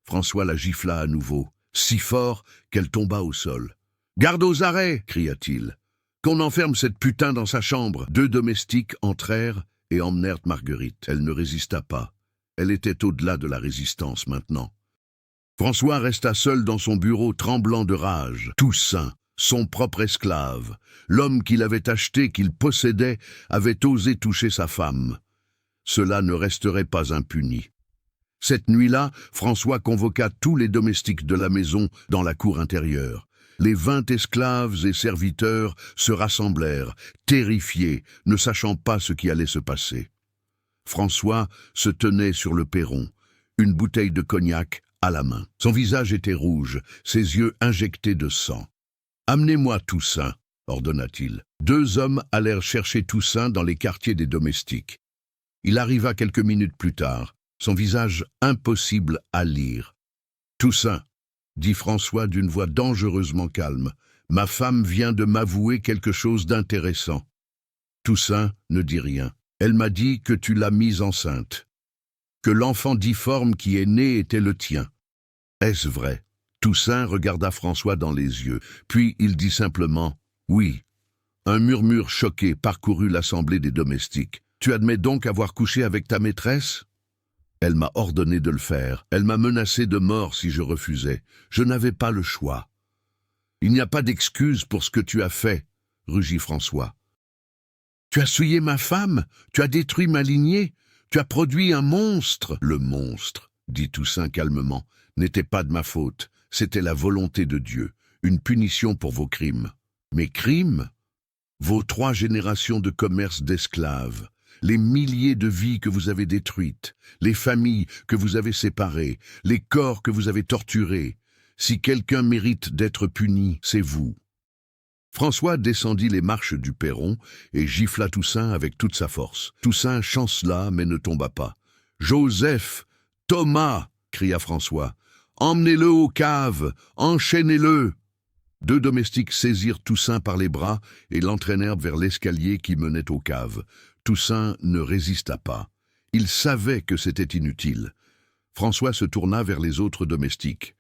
François la gifla à nouveau, si fort qu'elle tomba au sol. « Garde aux arrêts !» cria-t-il. « Qu'on enferme cette putain dans sa chambre !» 2 domestiques entrèrent et emmenèrent Marguerite. Elle ne résista pas. Elle était au-delà de la résistance maintenant. François resta seul dans son bureau, tremblant de rage. Toussaint, son propre esclave, l'homme qu'il avait acheté, qu'il possédait, avait osé toucher sa femme. Cela ne resterait pas impuni. Cette nuit-là, François convoqua tous les domestiques de la maison dans la cour intérieure. Les 20 esclaves et serviteurs se rassemblèrent, terrifiés, ne sachant pas ce qui allait se passer. François se tenait sur le perron, une bouteille de cognac à la main. Son visage était rouge, ses yeux injectés de sang. « Amenez-moi Toussaint », ordonna-t-il. 2 hommes allèrent chercher Toussaint dans les quartiers des domestiques. Il arriva quelques minutes plus tard, son visage impossible à lire. « Toussaint », dit François d'une voix dangereusement calme, « ma femme vient de m'avouer quelque chose d'intéressant. » Toussaint ne dit rien. « Elle m'a dit que tu l'as mise enceinte. Que l'enfant difforme qui est né était le tien. Est-ce vrai ?» Toussaint regarda François dans les yeux, puis il dit simplement « Oui ». Un murmure choqué parcourut l'assemblée des domestiques. « Tu admets donc avoir couché avec ta maîtresse ?» Elle m'a ordonné de le faire. Elle m'a menacé de mort si je refusais. Je n'avais pas le choix. « Il n'y a pas d'excuse pour ce que tu as fait, » rugit François. « Tu as souillé ma femme, tu as détruit ma lignée, tu as produit un monstre. » « Le monstre, » dit Toussaint calmement, « n'était pas de ma faute. C'était la volonté de Dieu, une punition pour vos crimes. » « Mes crimes ? Vos 3 générations de commerce d'esclaves, les milliers de vies que vous avez détruites, les familles que vous avez séparées, les corps que vous avez torturés. Si quelqu'un mérite d'être puni, c'est vous. » François descendit les marches du perron et gifla Toussaint avec toute sa force. Toussaint chancela mais ne tomba pas. « Joseph, Thomas !» cria François. « Emmenez-le aux caves, enchaînez-le !» 2 domestiques saisirent Toussaint par les bras et l'entraînèrent vers l'escalier qui menait aux caves. Toussaint ne résista pas. Il savait que c'était inutile. François se tourna vers les autres domestiques.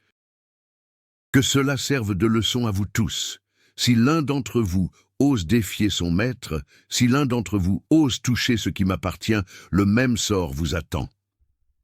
« Que cela serve de leçon à vous tous. Si l'un d'entre vous ose défier son maître, si l'un d'entre vous ose toucher ce qui m'appartient, le même sort vous attend. »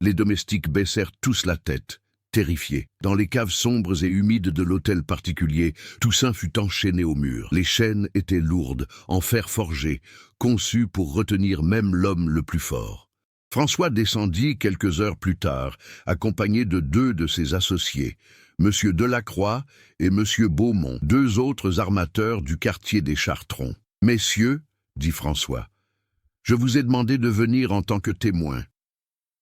Les domestiques baissèrent tous la tête, terrifiés. Dans les caves sombres et humides de l'hôtel particulier, Toussaint fut enchaîné au mur. Les chaînes étaient lourdes, en fer forgé, conçues pour retenir même l'homme le plus fort. François descendit quelques heures plus tard, accompagné de 2 de ses associés, M. Delacroix et M. Beaumont, 2 autres armateurs du quartier des Chartrons. « Messieurs, » dit François, « je vous ai demandé de venir en tant que témoins.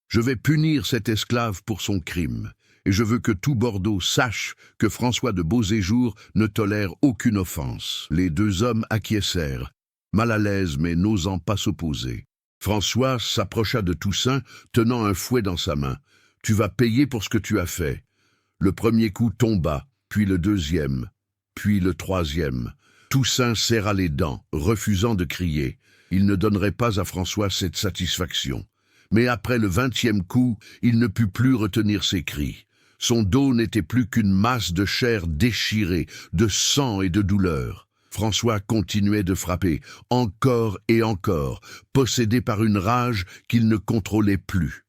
Je vais punir cet esclave pour son crime, et je veux que tout Bordeaux sache que François de Beauséjour ne tolère aucune offense. » Les 2 hommes acquiescèrent, mal à l'aise mais n'osant pas s'opposer. François s'approcha de Toussaint, tenant un fouet dans sa main. « Tu vas payer pour ce que tu as fait. » Le premier coup tomba, puis le 2e, puis le 3e. Toussaint serra les dents, refusant de crier. Il ne donnerait pas à François cette satisfaction. Mais après le 20e coup, il ne put plus retenir ses cris. Son dos n'était plus qu'une masse de chair déchirée, de sang et de douleur. François continuait de frapper, encore et encore, possédé par une rage qu'il ne contrôlait plus.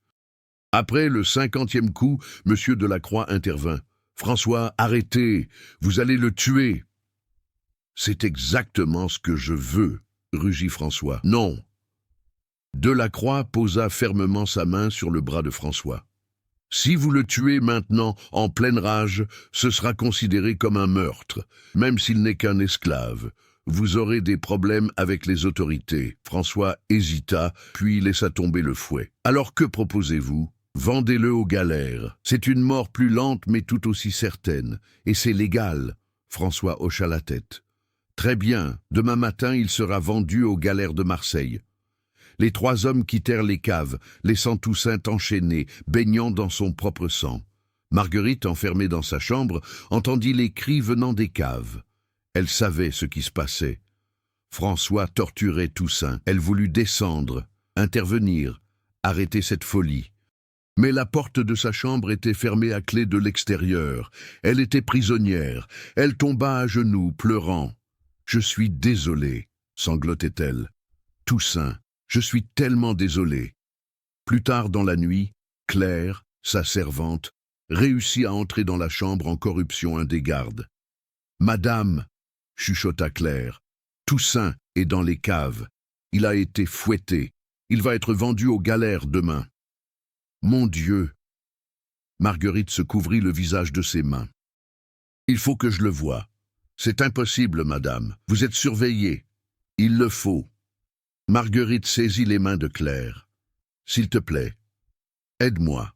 Après le 50e coup, M. Delacroix intervint. « François, arrêtez, vous allez le tuer. »« C'est exactement ce que je veux, » rugit François. « Non. » Delacroix posa fermement sa main sur le bras de François. « Si vous le tuez maintenant, en pleine rage, ce sera considéré comme un meurtre, même s'il n'est qu'un esclave. Vous aurez des problèmes avec les autorités. » François hésita, puis laissa tomber le fouet. « Alors que proposez-vous ? » « Vendez-le aux galères. C'est une mort plus lente mais tout aussi certaine. Et c'est légal. » François hocha la tête. « Très bien. Demain matin, il sera vendu aux galères de Marseille. » Les 3 hommes quittèrent les caves, laissant Toussaint enchaîné, baignant dans son propre sang. Marguerite, enfermée dans sa chambre, entendit les cris venant des caves. Elle savait ce qui se passait. François torturait Toussaint. Elle voulut descendre, intervenir, arrêter cette folie. Mais la porte de sa chambre était fermée à clé de l'extérieur. Elle était prisonnière. Elle tomba à genoux, pleurant. « Je suis désolée », sanglotait-elle. « Toussaint, je suis tellement désolée. » Plus tard dans la nuit, Claire, sa servante, réussit à entrer dans la chambre en corruption un des gardes. « Madame » chuchota Claire, « Toussaint est dans les caves. Il a été fouetté. Il va être vendu aux galères demain. » Mon Dieu! Marguerite se couvrit le visage de ses mains. « Il faut que je le voie. C'est impossible, madame. Vous êtes surveillée. Il le faut. » Marguerite saisit les mains de Claire. « S'il te plaît, aide-moi. »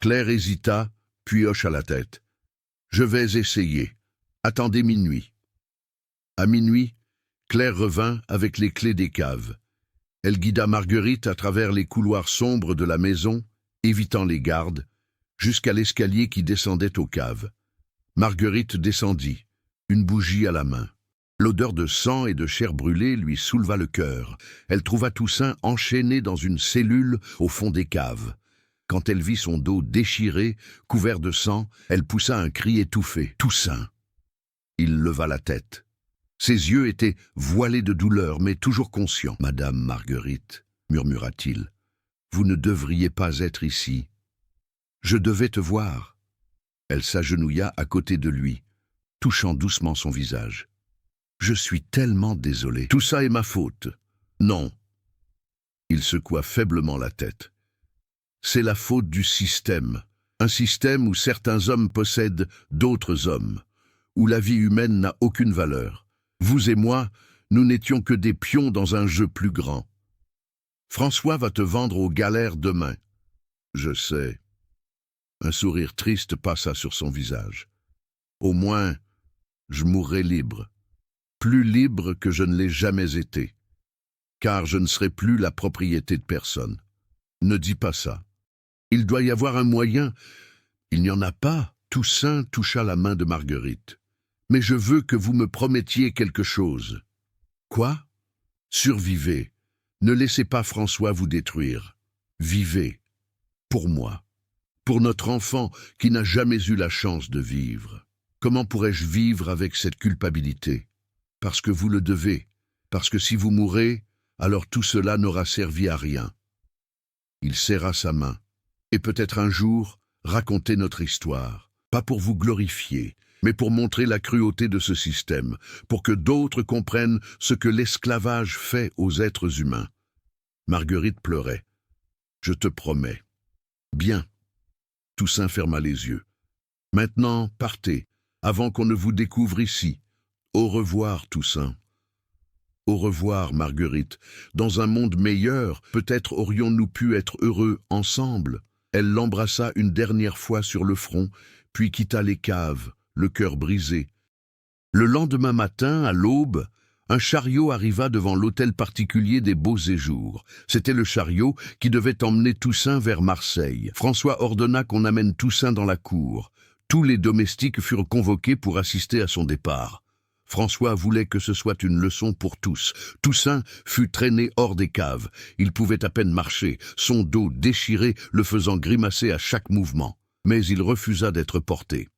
Claire hésita, puis hocha la tête. « Je vais essayer. Attendez minuit. » À minuit, Claire revint avec les clés des caves. Elle guida Marguerite à travers les couloirs sombres de la maison, évitant les gardes, jusqu'à l'escalier qui descendait aux caves. Marguerite descendit, une bougie à la main. L'odeur de sang et de chair brûlée lui souleva le cœur. Elle trouva Toussaint enchaîné dans une cellule au fond des caves. Quand elle vit son dos déchiré, couvert de sang, elle poussa un cri étouffé. « Toussaint !» Il leva la tête. Ses yeux étaient voilés de douleur, mais toujours conscients. « Madame Marguerite, » murmura-t-il, « vous ne devriez pas être ici. Je devais te voir. » Elle s'agenouilla à côté de lui, touchant doucement son visage. « Je suis tellement désolé. Tout ça est ma faute. » « Non. » Il secoua faiblement la tête. « C'est la faute du système. Un système où certains hommes possèdent d'autres hommes, où la vie humaine n'a aucune valeur. Vous et moi, nous n'étions que des pions dans un jeu plus grand. François va te vendre aux galères demain. » « Je sais. » Un sourire triste passa sur son visage. « Au moins, je mourrai libre. Plus libre que je ne l'ai jamais été. Car je ne serai plus la propriété de personne. Ne dis pas ça. Il doit y avoir un moyen. Il n'y en a pas. » Toussaint toucha la main de Marguerite. « Mais je veux que vous me promettiez quelque chose. »« Quoi ? » ?»« Survivez. Ne laissez pas François vous détruire. Vivez. Pour moi. Pour notre enfant qui n'a jamais eu la chance de vivre. Comment pourrais-je vivre avec cette culpabilité? Parce que vous le devez. Parce que si vous mourrez, alors tout cela n'aura servi à rien. » Il serra sa main. « Et peut-être un jour, raconter notre histoire. Pas pour vous glorifier, mais pour montrer la cruauté de ce système, pour que d'autres comprennent ce que l'esclavage fait aux êtres humains. » Marguerite pleurait. « Je te promets. »« Bien. » Toussaint ferma les yeux. « Maintenant, partez, avant qu'on ne vous découvre ici. Au revoir, Toussaint. » « Au revoir, Marguerite. Dans un monde meilleur, peut-être aurions-nous pu être heureux ensemble. » Elle l'embrassa une dernière fois sur le front, puis quitta les caves, le cœur brisé. Le lendemain matin, à l'aube, un chariot arriva devant l'hôtel particulier des Beaux Séjours. C'était le chariot qui devait emmener Toussaint vers Marseille. François ordonna qu'on amène Toussaint dans la cour. Tous les domestiques furent convoqués pour assister à son départ. François voulait que ce soit une leçon pour tous. Toussaint fut traîné hors des caves. Il pouvait à peine marcher, son dos déchiré le faisant grimacer à chaque mouvement. Mais il refusa d'être porté.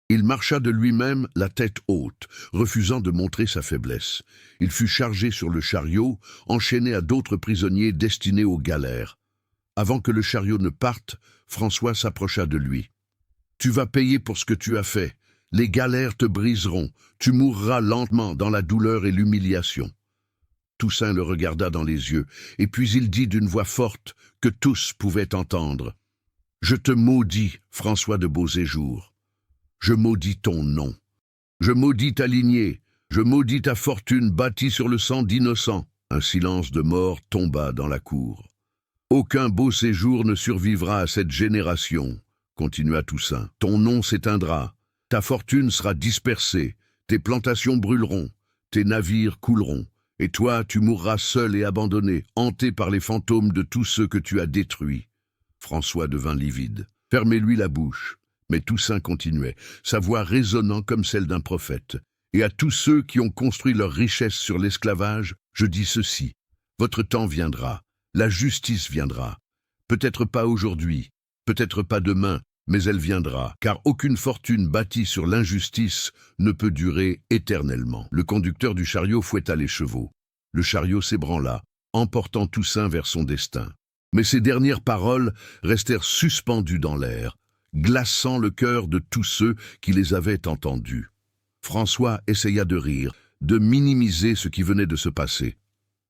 Il marcha de lui-même la tête haute, refusant de montrer sa faiblesse. Il fut chargé sur le chariot, enchaîné à d'autres prisonniers destinés aux galères. Avant que le chariot ne parte, François s'approcha de lui. « Tu vas payer pour ce que tu as fait. Les galères te briseront, tu mourras lentement dans la douleur et l'humiliation. » Toussaint le regarda dans les yeux, et puis il dit d'une voix forte que tous pouvaient entendre. « Je te maudis, François de Beaux Séjours. Je maudis ton nom. Je maudis ta lignée. Je maudis ta fortune bâtie sur le sang d'innocents. » Un silence de mort tomba dans la cour. « Aucun beau séjour ne survivra à cette génération, » continua Toussaint. « Ton nom s'éteindra. Ta fortune sera dispersée, tes plantations brûleront, tes navires couleront, Et toi, tu mourras seul et abandonné, hanté par les fantômes de tous ceux que tu as détruits. » François devint livide. « Fermez-lui la bouche. » Mais Toussaint continuait, sa voix résonnant comme celle d'un prophète. « Et à tous ceux qui ont construit leur richesse sur l'esclavage, je dis ceci. Votre temps viendra. La justice viendra. Peut-être pas aujourd'hui, peut-être pas demain, mais elle viendra, car aucune fortune bâtie sur l'injustice ne peut durer éternellement. » Le conducteur du chariot fouetta les chevaux. Le chariot s'ébranla, emportant Toussaint vers son destin. Mais ces dernières paroles restèrent suspendues dans l'air, glaçant le cœur de tous ceux qui les avaient entendues. François essaya de rire, de minimiser ce qui venait de se passer.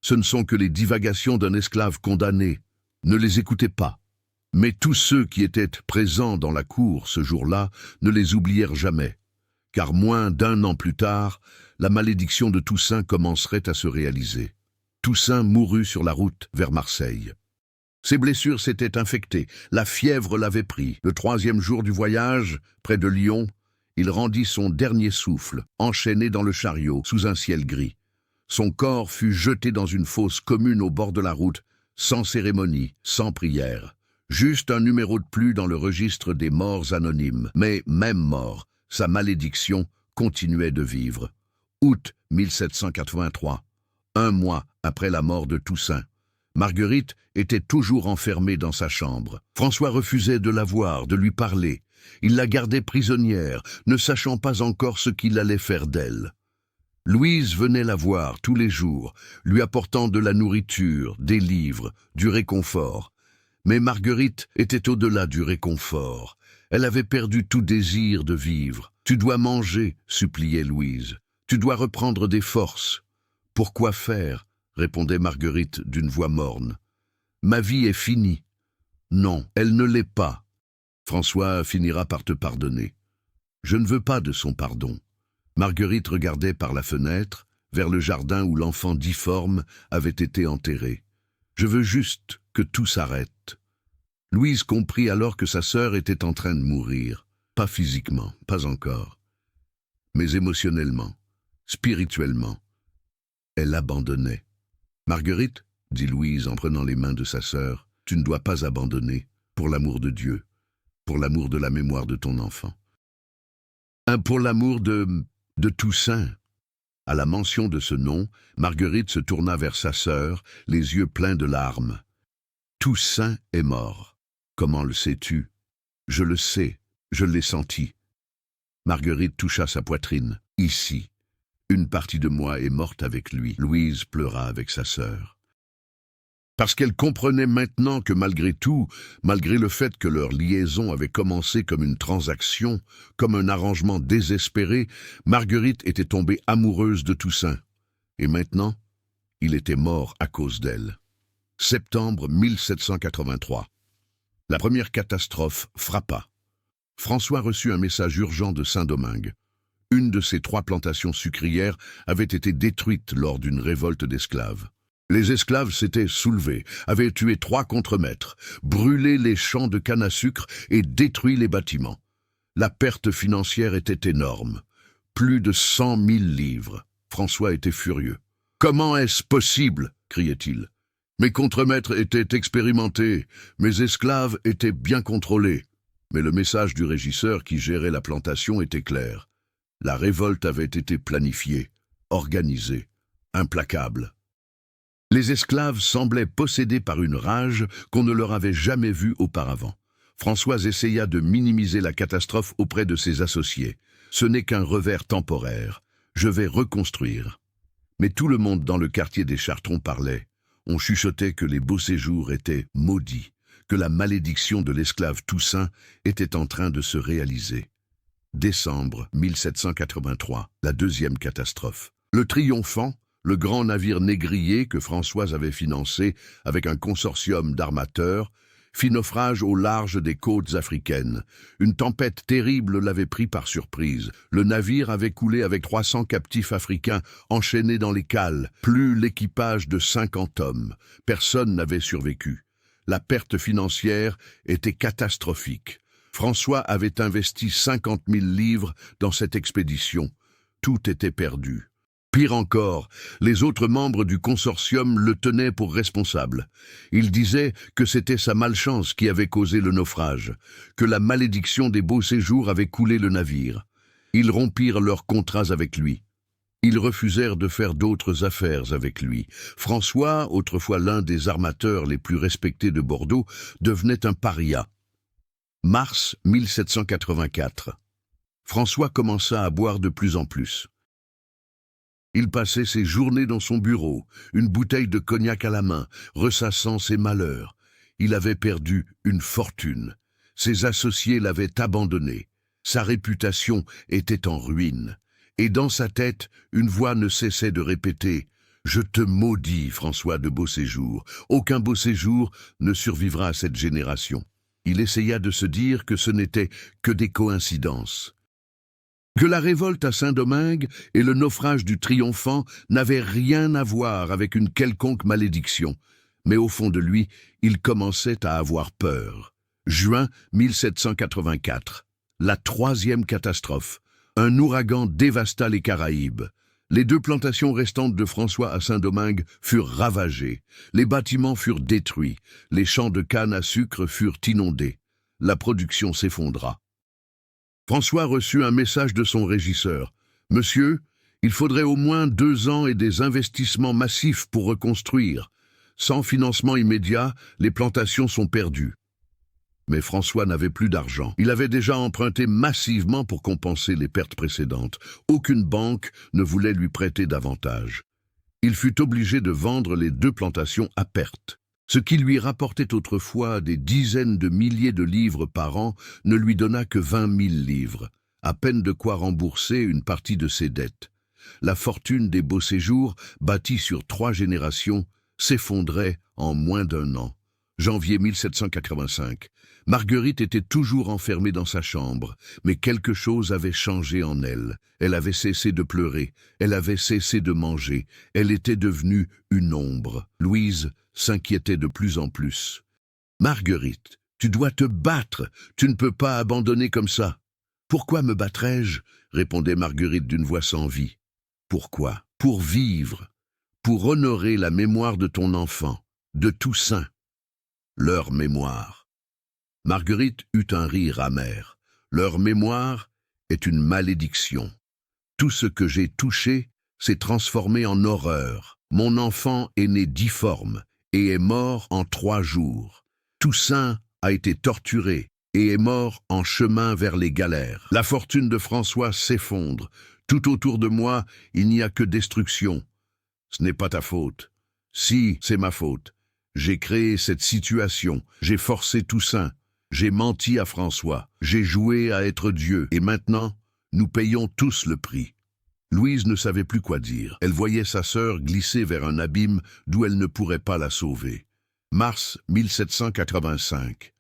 Ce ne sont que les divagations d'un esclave condamné. Ne les écoutez pas. Mais tous ceux qui étaient présents dans la cour ce jour-là ne les oublièrent jamais, car moins d'1 an plus tard, la malédiction de Toussaint commencerait à se réaliser. Toussaint mourut sur la route vers Marseille. Ses blessures s'étaient infectées, la fièvre l'avait pris. Le 3e jour du voyage, près de Lyon, il rendit son dernier souffle, enchaîné dans le chariot, sous un ciel gris. Son corps fut jeté dans une fosse commune au bord de la route, sans cérémonie, sans prière. Juste un numéro de plus dans le registre des morts anonymes. Mais même mort, sa malédiction continuait de vivre. Août 1783, 1 mois après la mort de Toussaint. Marguerite était toujours enfermée dans sa chambre. François refusait de la voir, de lui parler. Il la gardait prisonnière, ne sachant pas encore ce qu'il allait faire d'elle. Louise venait la voir tous les jours, lui apportant de la nourriture, des livres, du réconfort. Mais Marguerite était au-delà du réconfort. Elle avait perdu tout désir de vivre. « Tu dois manger, » suppliait Louise. « Tu dois reprendre des forces. »« Pourquoi faire ?» répondait Marguerite d'une voix morne. « Ma vie est finie. »« Non, elle ne l'est pas. François finira par te pardonner. »« Je ne veux pas de son pardon. » Marguerite regardait par la fenêtre, vers le jardin où l'enfant difforme avait été enterré. « Je veux juste que tout s'arrête. » Louise comprit alors que sa sœur était en train de mourir. Pas physiquement, pas encore. Mais émotionnellement, spirituellement. Elle abandonnait. « Marguerite, » dit Louise en prenant les mains de sa sœur, « tu ne dois pas abandonner, pour l'amour de Dieu, pour l'amour de la mémoire de ton enfant. » Pour l'amour de Toussaint. À la mention de ce nom, Marguerite se tourna vers sa sœur, les yeux pleins de larmes. « Toussaint est mort. Comment le sais-tu ? » ?»« Je le sais, je l'ai senti. » Marguerite toucha sa poitrine. « Ici. Une partie de moi est morte avec lui. » Louise pleura avec sa sœur. Parce qu'elle comprenait maintenant que malgré tout, malgré le fait que leur liaison avait commencé comme une transaction, comme un arrangement désespéré, Marguerite était tombée amoureuse de Toussaint. Et maintenant, il était mort à cause d'elle. Septembre 1783. La première catastrophe frappa. François reçut un message urgent de Saint-Domingue. Une de ses 3 plantations sucrières avait été détruite lors d'une révolte d'esclaves. Les esclaves s'étaient soulevés, avaient tué 3 contremaîtres, brûlé les champs de canne à sucre et détruit les bâtiments. La perte financière était énorme. Plus de 100 000 livres. François était furieux. « Comment est-ce possible ?» criait-il. « Mes contremaîtres étaient expérimentés, mes esclaves étaient bien contrôlés. » Mais le message du régisseur qui gérait la plantation était clair. La révolte avait été planifiée, organisée, implacable. Les esclaves semblaient possédés par une rage qu'on ne leur avait jamais vue auparavant. François essaya de minimiser la catastrophe auprès de ses associés. « Ce n'est qu'un revers temporaire. Je vais reconstruire. » Mais tout le monde dans le quartier des Chartrons parlait. On chuchotait que les beaux séjours étaient maudits, que la malédiction de l'esclave Toussaint était en train de se réaliser. Décembre 1783, la 2e catastrophe. Le Triomphant, le grand navire négrier que François avait financé avec un consortium d'armateurs, fit naufrage au large des côtes africaines. Une tempête terrible l'avait pris par surprise. Le navire avait coulé avec 300 captifs africains enchaînés dans les cales, plus l'équipage de 50 hommes. Personne n'avait survécu. La perte financière était catastrophique. François avait investi 50 000 livres dans cette expédition. Tout était perdu. Pire encore, les autres membres du consortium le tenaient pour responsable. Ils disaient que c'était sa malchance qui avait causé le naufrage, que la malédiction des beaux séjours avait coulé le navire. Ils rompirent leurs contrats avec lui. Ils refusèrent de faire d'autres affaires avec lui. François, autrefois l'un des armateurs les plus respectés de Bordeaux, devenait un paria. Mars 1784. François commença à boire de plus en plus. Il passait ses journées dans son bureau, une bouteille de cognac à la main, ressassant ses malheurs. Il avait perdu une fortune. Ses associés l'avaient abandonné. Sa réputation était en ruine. Et dans sa tête, une voix ne cessait de répéter « Je te maudis, François de Beauséjour. Aucun Beauséjour ne survivra à cette génération. » Il essaya de se dire que ce n'était que des coïncidences. Que la révolte à Saint-Domingue et le naufrage du Triomphant n'avaient rien à voir avec une quelconque malédiction. Mais au fond de lui, il commençait à avoir peur. Juin 1784. La troisième catastrophe. Un ouragan dévasta les Caraïbes. Les 2 plantations restantes de François à Saint-Domingue furent ravagées. Les bâtiments furent détruits. Les champs de canne à sucre furent inondés. La production s'effondra. François reçut un message de son régisseur. « Monsieur, il faudrait au moins 2 ans et des investissements massifs pour reconstruire. Sans financement immédiat, les plantations sont perdues. » Mais François n'avait plus d'argent. Il avait déjà emprunté massivement pour compenser les pertes précédentes. Aucune banque ne voulait lui prêter davantage. Il fut obligé de vendre les 2 plantations à perte. Ce qui lui rapportait autrefois des dizaines de milliers de livres par an ne lui donna que 20 000 livres, à peine de quoi rembourser une partie de ses dettes. La fortune des Beauséjour, bâtie sur 3 générations, s'effondrait en moins d'1 an. Janvier 1785. Marguerite était toujours enfermée dans sa chambre, mais quelque chose avait changé en elle. Elle avait cessé de pleurer, elle avait cessé de manger, elle était devenue une ombre. Louise s'inquiétait de plus en plus. « Marguerite, tu dois te battre, tu ne peux pas abandonner comme ça. »« Pourquoi me battrais-je » répondait Marguerite d'une voix sans vie. « Pourquoi ? Pour vivre, pour honorer la mémoire de ton enfant, de Toussaint. Leur mémoire. » Marguerite eut un rire amer. « Leur mémoire est une malédiction. Tout ce que j'ai touché s'est transformé en horreur. Mon enfant est né difforme et est mort en 3 jours. Toussaint a été torturé et est mort en chemin vers les galères. La fortune de François s'effondre. Tout autour de moi, il n'y a que destruction. Ce n'est pas ta faute. Si, c'est ma faute. J'ai créé cette situation, j'ai forcé Toussaint, j'ai menti à François, j'ai joué à être Dieu, et maintenant, nous payons tous le prix. » Louise ne savait plus quoi dire. Elle voyait sa sœur glisser vers un abîme d'où elle ne pourrait pas la sauver. Mars 1785.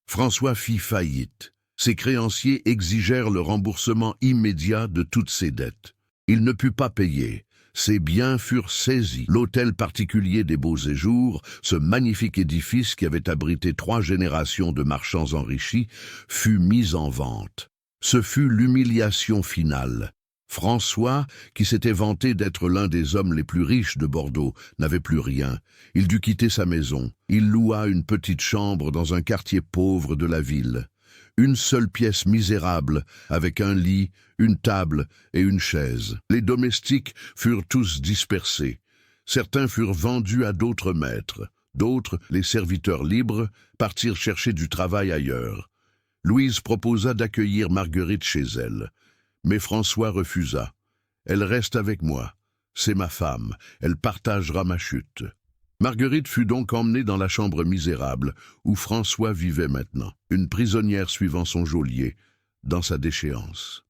François fit faillite. Ses créanciers exigèrent le remboursement immédiat de toutes ses dettes. Il ne put pas payer. Ses biens furent saisis. L'hôtel particulier des Beauséjour, ce magnifique édifice qui avait abrité 3 générations de marchands enrichis, fut mis en vente. Ce fut l'humiliation finale. François, qui s'était vanté d'être l'un des hommes les plus riches de Bordeaux, n'avait plus rien. Il dut quitter sa maison. Il loua une petite chambre dans un quartier pauvre de la ville. Une seule pièce misérable, avec un lit, une table et une chaise. Les domestiques furent tous dispersés. Certains furent vendus à d'autres maîtres. D'autres, les serviteurs libres, partirent chercher du travail ailleurs. Louise proposa d'accueillir Marguerite chez elle. Mais François refusa. « Elle reste avec moi. C'est ma femme. Elle partagera ma chute. » Marguerite fut donc emmenée dans la chambre misérable, où François vivait maintenant, une prisonnière suivant son geôlier, dans sa déchéance.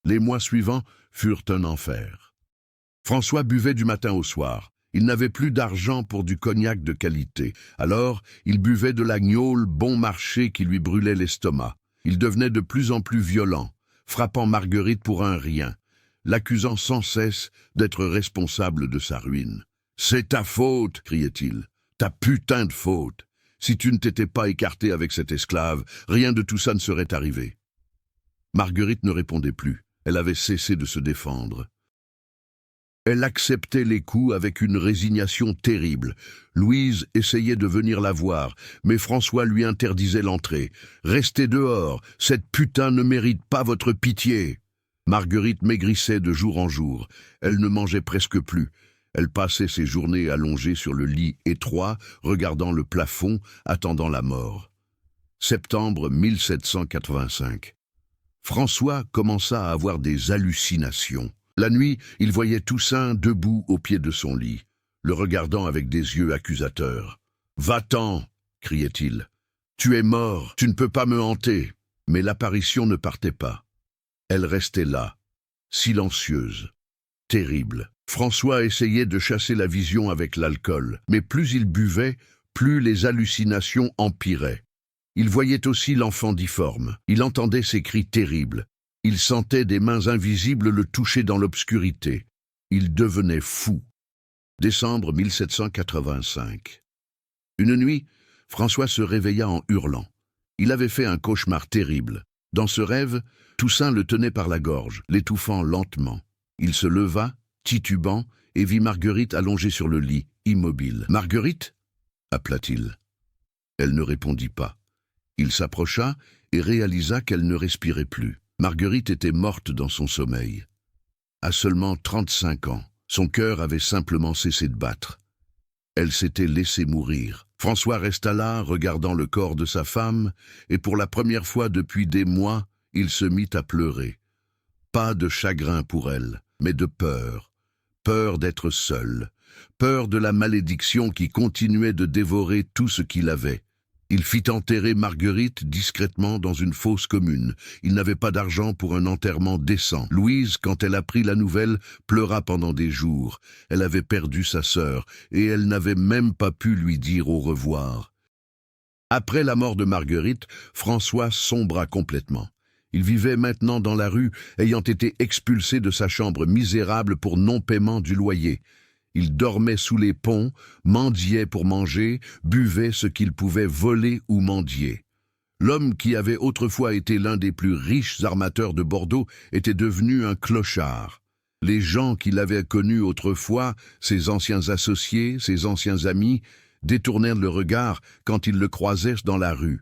Les mois suivants furent un enfer. François buvait du matin au soir. Il n'avait plus d'argent pour du cognac de qualité. Alors, il buvait de la gnôle bon marché qui lui brûlait l'estomac. Il devenait de plus en plus violent, frappant Marguerite pour un rien, l'accusant sans cesse d'être responsable de sa ruine. « C'est ta faute !» criait-il. « Ta putain de faute! Si tu ne t'étais pas écarté avec cet esclave, rien de tout ça ne serait arrivé. » Marguerite ne répondait plus. Elle avait cessé de se défendre. Elle acceptait les coups avec une résignation terrible. Louise essayait de venir la voir, mais François lui interdisait l'entrée. « Restez dehors, cette putain ne mérite pas votre pitié !» Marguerite maigrissait de jour en jour. Elle ne mangeait presque plus. Elle passait ses journées allongée sur le lit étroit, regardant le plafond, attendant la mort. Septembre 1785. François commença à avoir des hallucinations. La nuit, il voyait Toussaint debout au pied de son lit, le regardant avec des yeux accusateurs. « Va-t'en !» criait-il. « Tu es mort, tu ne peux pas me hanter !» Mais l'apparition ne partait pas. Elle restait là, silencieuse, terrible. François essayait de chasser la vision avec l'alcool, mais plus il buvait, plus les hallucinations empiraient. Il voyait aussi l'enfant difforme, il entendait ses cris terribles. Il sentait des mains invisibles le toucher dans l'obscurité. Il devenait fou. Décembre 1785. Une nuit, François se réveilla en hurlant. Il avait fait un cauchemar terrible. Dans ce rêve, Toussaint le tenait par la gorge, l'étouffant lentement. Il se leva, titubant, et vit Marguerite allongée sur le lit, immobile. « Marguerite » appela-t-il. Elle ne répondit pas. Il s'approcha et réalisa qu'elle ne respirait plus. Marguerite était morte dans son sommeil. À seulement 35 ans, son cœur avait simplement cessé de battre. Elle s'était laissée mourir. François resta là, regardant le corps de sa femme, et pour la première fois depuis des mois, il se mit à pleurer. Pas de chagrin pour elle, mais de peur. Peur d'être seul. Peur de la malédiction qui continuait de dévorer tout ce qu'il avait. Il fit enterrer Marguerite discrètement dans une fosse commune. Il n'avait pas d'argent pour un enterrement décent. Louise, quand elle apprit la nouvelle, pleura pendant des jours. Elle avait perdu sa sœur, et elle n'avait même pas pu lui dire au revoir. Après la mort de Marguerite, François sombra complètement. Il vivait maintenant dans la rue, ayant été expulsé de sa chambre misérable pour non-paiement du loyer. Il dormait sous les ponts, mendiait pour manger, buvait ce qu'il pouvait voler ou mendier. L'homme qui avait autrefois été l'un des plus riches armateurs de Bordeaux était devenu un clochard. Les gens qu'il avait connus autrefois, ses anciens associés, ses anciens amis, détournèrent le regard quand ils le croisaient dans la rue.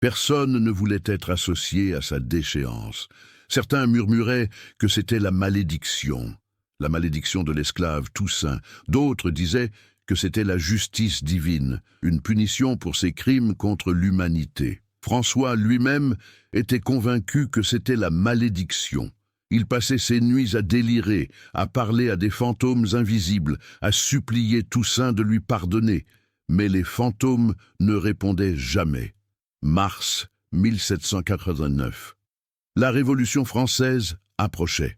Personne ne voulait être associé à sa déchéance. Certains murmuraient que c'était la malédiction de l'esclave Toussaint. D'autres disaient que c'était la justice divine, une punition pour ses crimes contre l'humanité. François lui-même était convaincu que c'était la malédiction. Il passait ses nuits à délirer, à parler à des fantômes invisibles, à supplier Toussaint de lui pardonner. Mais les fantômes ne répondaient jamais. Mars 1789. La Révolution française approchait.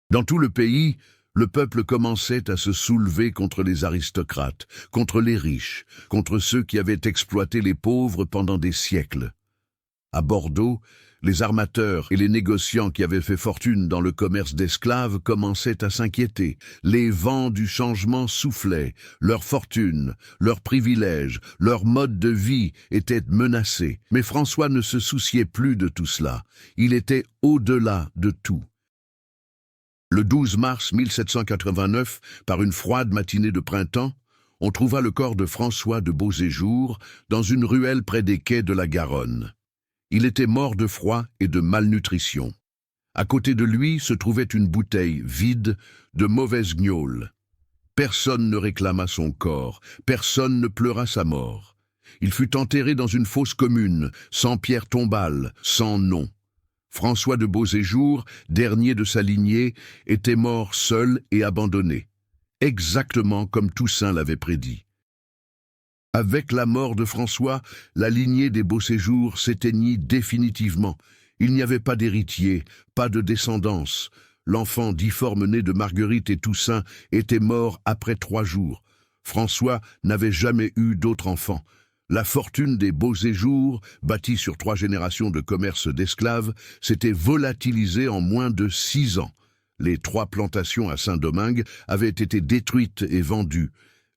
Dans tout le pays, le peuple commençait à se soulever contre les aristocrates, contre les riches, contre ceux qui avaient exploité les pauvres pendant des siècles. À Bordeaux, les armateurs et les négociants qui avaient fait fortune dans le commerce d'esclaves commençaient à s'inquiéter. Les vents du changement soufflaient, leur fortune, leurs privilèges, leur mode de vie étaient menacés. Mais François ne se souciait plus de tout cela. Il était au-delà de tout. Le 12 mars 1789, par une froide matinée de printemps, on trouva le corps de François de Beauséjour dans une ruelle près des quais de la Garonne. Il était mort de froid et de malnutrition. À côté de lui se trouvait une bouteille vide de mauvaise gnôle. Personne ne réclama son corps, personne ne pleura sa mort. Il fut enterré dans une fosse commune, sans pierre tombale, sans nom. François de Beauséjour, dernier de sa lignée, était mort seul et abandonné, exactement comme Toussaint l'avait prédit. Avec la mort de François, la lignée des Beauséjour s'éteignit définitivement. Il n'y avait pas d'héritier, pas de descendance. L'enfant difforme né de Marguerite et Toussaint était mort après 3 jours. François n'avait jamais eu d'autre enfant. La fortune des Beauséjour, bâtie sur 3 générations de commerce d'esclaves, s'était volatilisée en moins de 6 ans. Les 3 plantations à Saint-Domingue avaient été détruites et vendues.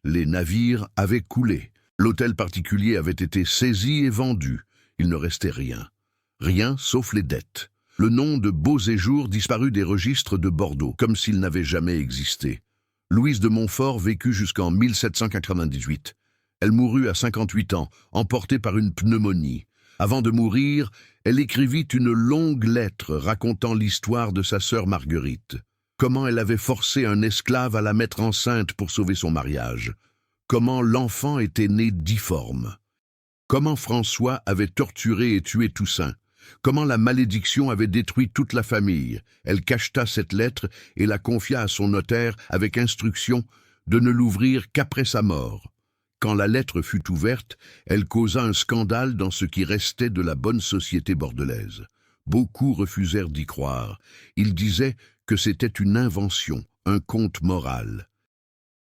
Les navires avaient coulé. L'hôtel particulier avait été saisi et vendu. Il ne restait rien. Rien sauf les dettes. Le nom de Beauséjour disparut des registres de Bordeaux, comme s'il n'avait jamais existé. Louise de Montfort vécut jusqu'en 1798. Elle mourut à 58 ans, emportée par une pneumonie. Avant de mourir, elle écrivit une longue lettre racontant l'histoire de sa sœur Marguerite. Comment elle avait forcé un esclave à la mettre enceinte pour sauver son mariage. Comment l'enfant était né difforme. Comment François avait torturé et tué Toussaint. Comment la malédiction avait détruit toute la famille. Elle cacheta cette lettre et la confia à son notaire avec instruction de ne l'ouvrir qu'après sa mort. Quand la lettre fut ouverte, elle causa un scandale dans ce qui restait de la bonne société bordelaise. Beaucoup refusèrent d'y croire. Ils disaient que c'était une invention, un conte moral.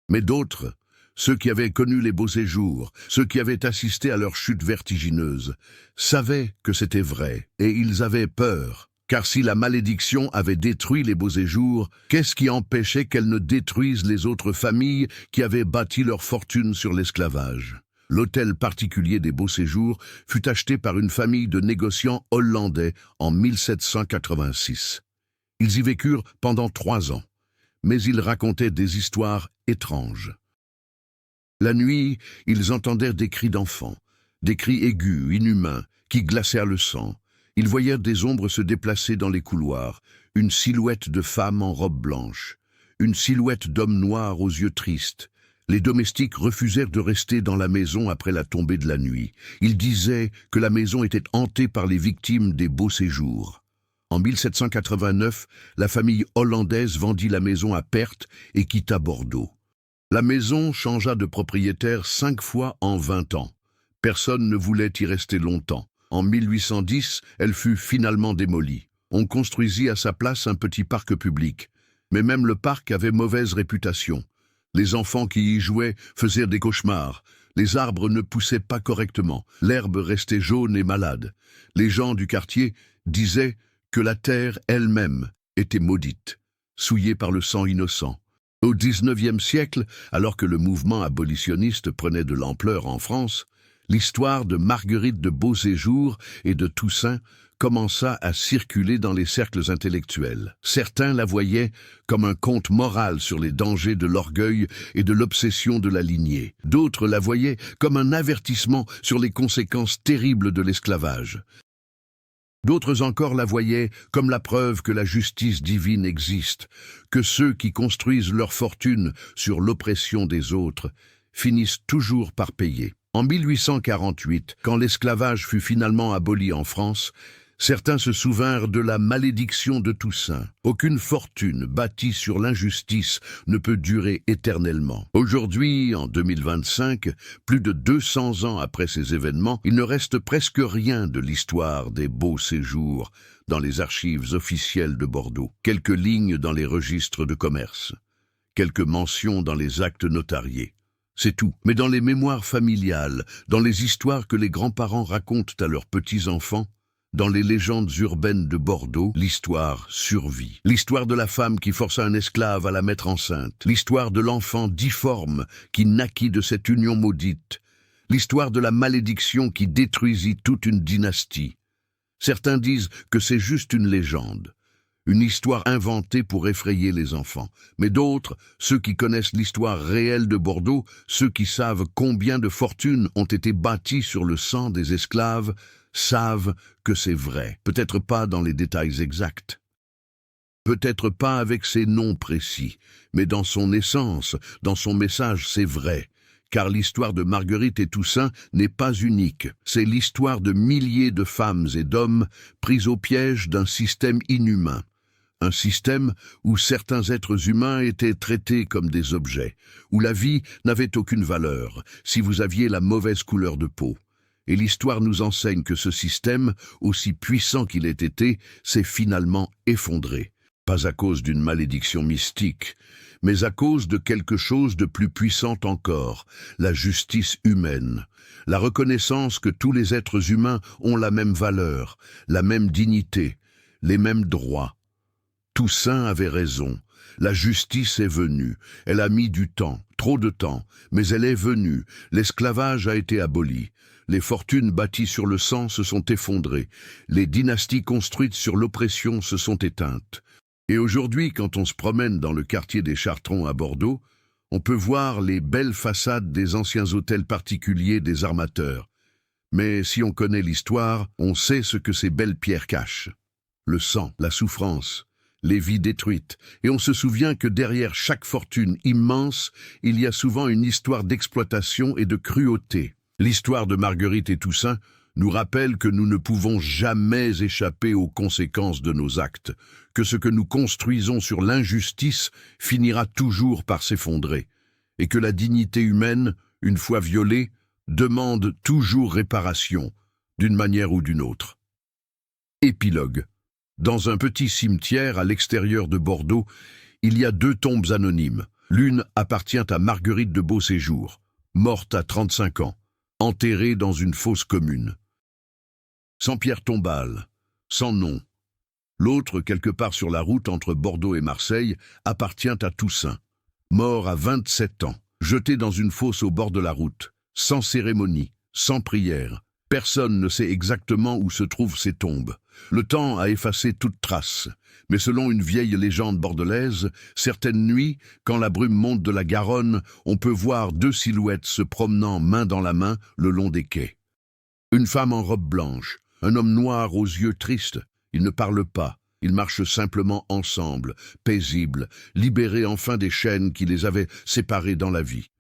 Mais d'autres, ceux qui avaient connu les Beauséjour, ceux qui avaient assisté à leur chute vertigineuse, savaient que c'était vrai, et ils avaient peur. Car si la malédiction avait détruit les Beauséjour, qu'est-ce qui empêchait qu'elle ne détruise les autres familles qui avaient bâti leur fortune sur l'esclavage? L'hôtel particulier des Beauséjour fut acheté par une famille de négociants hollandais en 1786. Ils y vécurent pendant 3 ans, mais ils racontaient des histoires étranges. La nuit, ils entendirent des cris d'enfants, des cris aigus, inhumains, qui glacèrent le sang. Ils voyèrent des ombres se déplacer dans les couloirs, une silhouette de femme en robe blanche, une silhouette d'homme noir aux yeux tristes. Les domestiques refusèrent de rester dans la maison après la tombée de la nuit. Ils disaient que la maison était hantée par les victimes des Beauséjour. En 1789, la famille hollandaise vendit la maison à perte et quitta Bordeaux. La maison changea de propriétaire 5 fois en 20 ans. Personne ne voulait y rester longtemps. En 1810, elle fut finalement démolie. On construisit à sa place un petit parc public. Mais même le parc avait mauvaise réputation. Les enfants qui y jouaient faisaient des cauchemars. Les arbres ne poussaient pas correctement. L'herbe restait jaune et malade. Les gens du quartier disaient que la terre elle-même était maudite, souillée par le sang innocent. Au XIXe siècle, alors que le mouvement abolitionniste prenait de l'ampleur en France, l'histoire de Marguerite de Beauséjour et de Toussaint commença à circuler dans les cercles intellectuels. Certains la voyaient comme un conte moral sur les dangers de l'orgueil et de l'obsession de la lignée. D'autres la voyaient comme un avertissement sur les conséquences terribles de l'esclavage. D'autres encore la voyaient comme la preuve que la justice divine existe, que ceux qui construisent leur fortune sur l'oppression des autres finissent toujours par payer. En 1848, quand l'esclavage fut finalement aboli en France, certains se souvinrent de la malédiction de Toussaint. Aucune fortune bâtie sur l'injustice ne peut durer éternellement. Aujourd'hui, en 2025, plus de 200 ans après ces événements, il ne reste presque rien de l'histoire des Beauséjour dans les archives officielles de Bordeaux. Quelques lignes dans les registres de commerce, quelques mentions dans les actes notariés. C'est tout. Mais dans les mémoires familiales, dans les histoires que les grands-parents racontent à leurs petits-enfants, dans les légendes urbaines de Bordeaux, l'histoire survit. L'histoire de la femme qui força un esclave à la mettre enceinte. L'histoire de l'enfant difforme qui naquit de cette union maudite. L'histoire de la malédiction qui détruisit toute une dynastie. Certains disent que c'est juste une légende, une histoire inventée pour effrayer les enfants. Mais d'autres, ceux qui connaissent l'histoire réelle de Bordeaux, ceux qui savent combien de fortunes ont été bâties sur le sang des esclaves, savent que c'est vrai. Peut-être pas dans les détails exacts. Peut-être pas avec ses noms précis, mais dans son essence, dans son message, c'est vrai. Car l'histoire de Marguerite et Toussaint n'est pas unique. C'est l'histoire de milliers de femmes et d'hommes pris au piège d'un système inhumain. Un système où certains êtres humains étaient traités comme des objets, où la vie n'avait aucune valeur si vous aviez la mauvaise couleur de peau. Et l'histoire nous enseigne que ce système, aussi puissant qu'il ait été, s'est finalement effondré. Pas à cause d'une malédiction mystique, mais à cause de quelque chose de plus puissant encore, la justice humaine, la reconnaissance que tous les êtres humains ont la même valeur, la même dignité, les mêmes droits. Toussaint avait raison. La justice est venue. Elle a mis du temps, trop de temps, mais elle est venue. L'esclavage a été aboli. Les fortunes bâties sur le sang se sont effondrées. Les dynasties construites sur l'oppression se sont éteintes. Et aujourd'hui, quand on se promène dans le quartier des Chartrons à Bordeaux, on peut voir les belles façades des anciens hôtels particuliers des armateurs. Mais si on connaît l'histoire, on sait ce que ces belles pierres cachent. Le sang, la souffrance, les vies détruites. Et on se souvient que derrière chaque fortune immense, il y a souvent une histoire d'exploitation et de cruauté. L'histoire de Marguerite et Toussaint nous rappelle que nous ne pouvons jamais échapper aux conséquences de nos actes, que ce que nous construisons sur l'injustice finira toujours par s'effondrer, et que la dignité humaine, une fois violée, demande toujours réparation, d'une manière ou d'une autre. Épilogue. Dans un petit cimetière à l'extérieur de Bordeaux, il y a 2 tombes anonymes. L'une appartient à Marguerite de Beauséjour, morte à 35 ans, enterrée dans une fosse commune. Sans pierre tombale, sans nom. L'autre, quelque part sur la route entre Bordeaux et Marseille, appartient à Toussaint, mort à 27 ans, jeté dans une fosse au bord de la route, sans cérémonie, sans prière. Personne ne sait exactement où se trouvent ces tombes. Le temps a effacé toute trace, mais selon une vieille légende bordelaise, certaines nuits, quand la brume monte de la Garonne, on peut voir 2 silhouettes se promenant main dans la main le long des quais. Une femme en robe blanche, un homme noir aux yeux tristes. Ils ne parlent pas, ils marchent simplement ensemble, paisibles, libérés enfin des chaînes qui les avaient séparés dans la vie.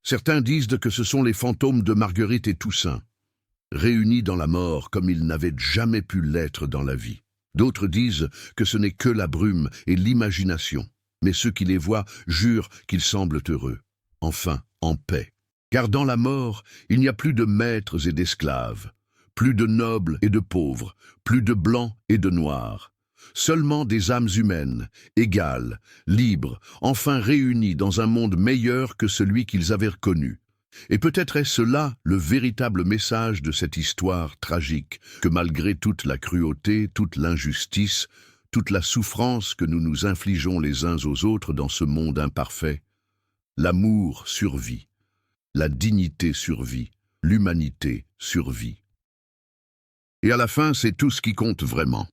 Certains disent que ce sont les fantômes de Marguerite et Toussaint, réunis dans la mort comme ils n'avaient jamais pu l'être dans la vie. D'autres disent que ce n'est que la brume et l'imagination, mais ceux qui les voient jurent qu'ils semblent heureux, enfin en paix. Car dans la mort, il n'y a plus de maîtres et d'esclaves, plus de nobles et de pauvres, plus de blancs et de noirs. Seulement des âmes humaines, égales, libres, enfin réunies dans un monde meilleur que celui qu'ils avaient connu. Et peut-être est-ce là le véritable message de cette histoire tragique, que malgré toute la cruauté, toute l'injustice, toute la souffrance que nous nous infligeons les uns aux autres dans ce monde imparfait, l'amour survit, la dignité survit, l'humanité survit. Et à la fin, c'est tout ce qui compte vraiment.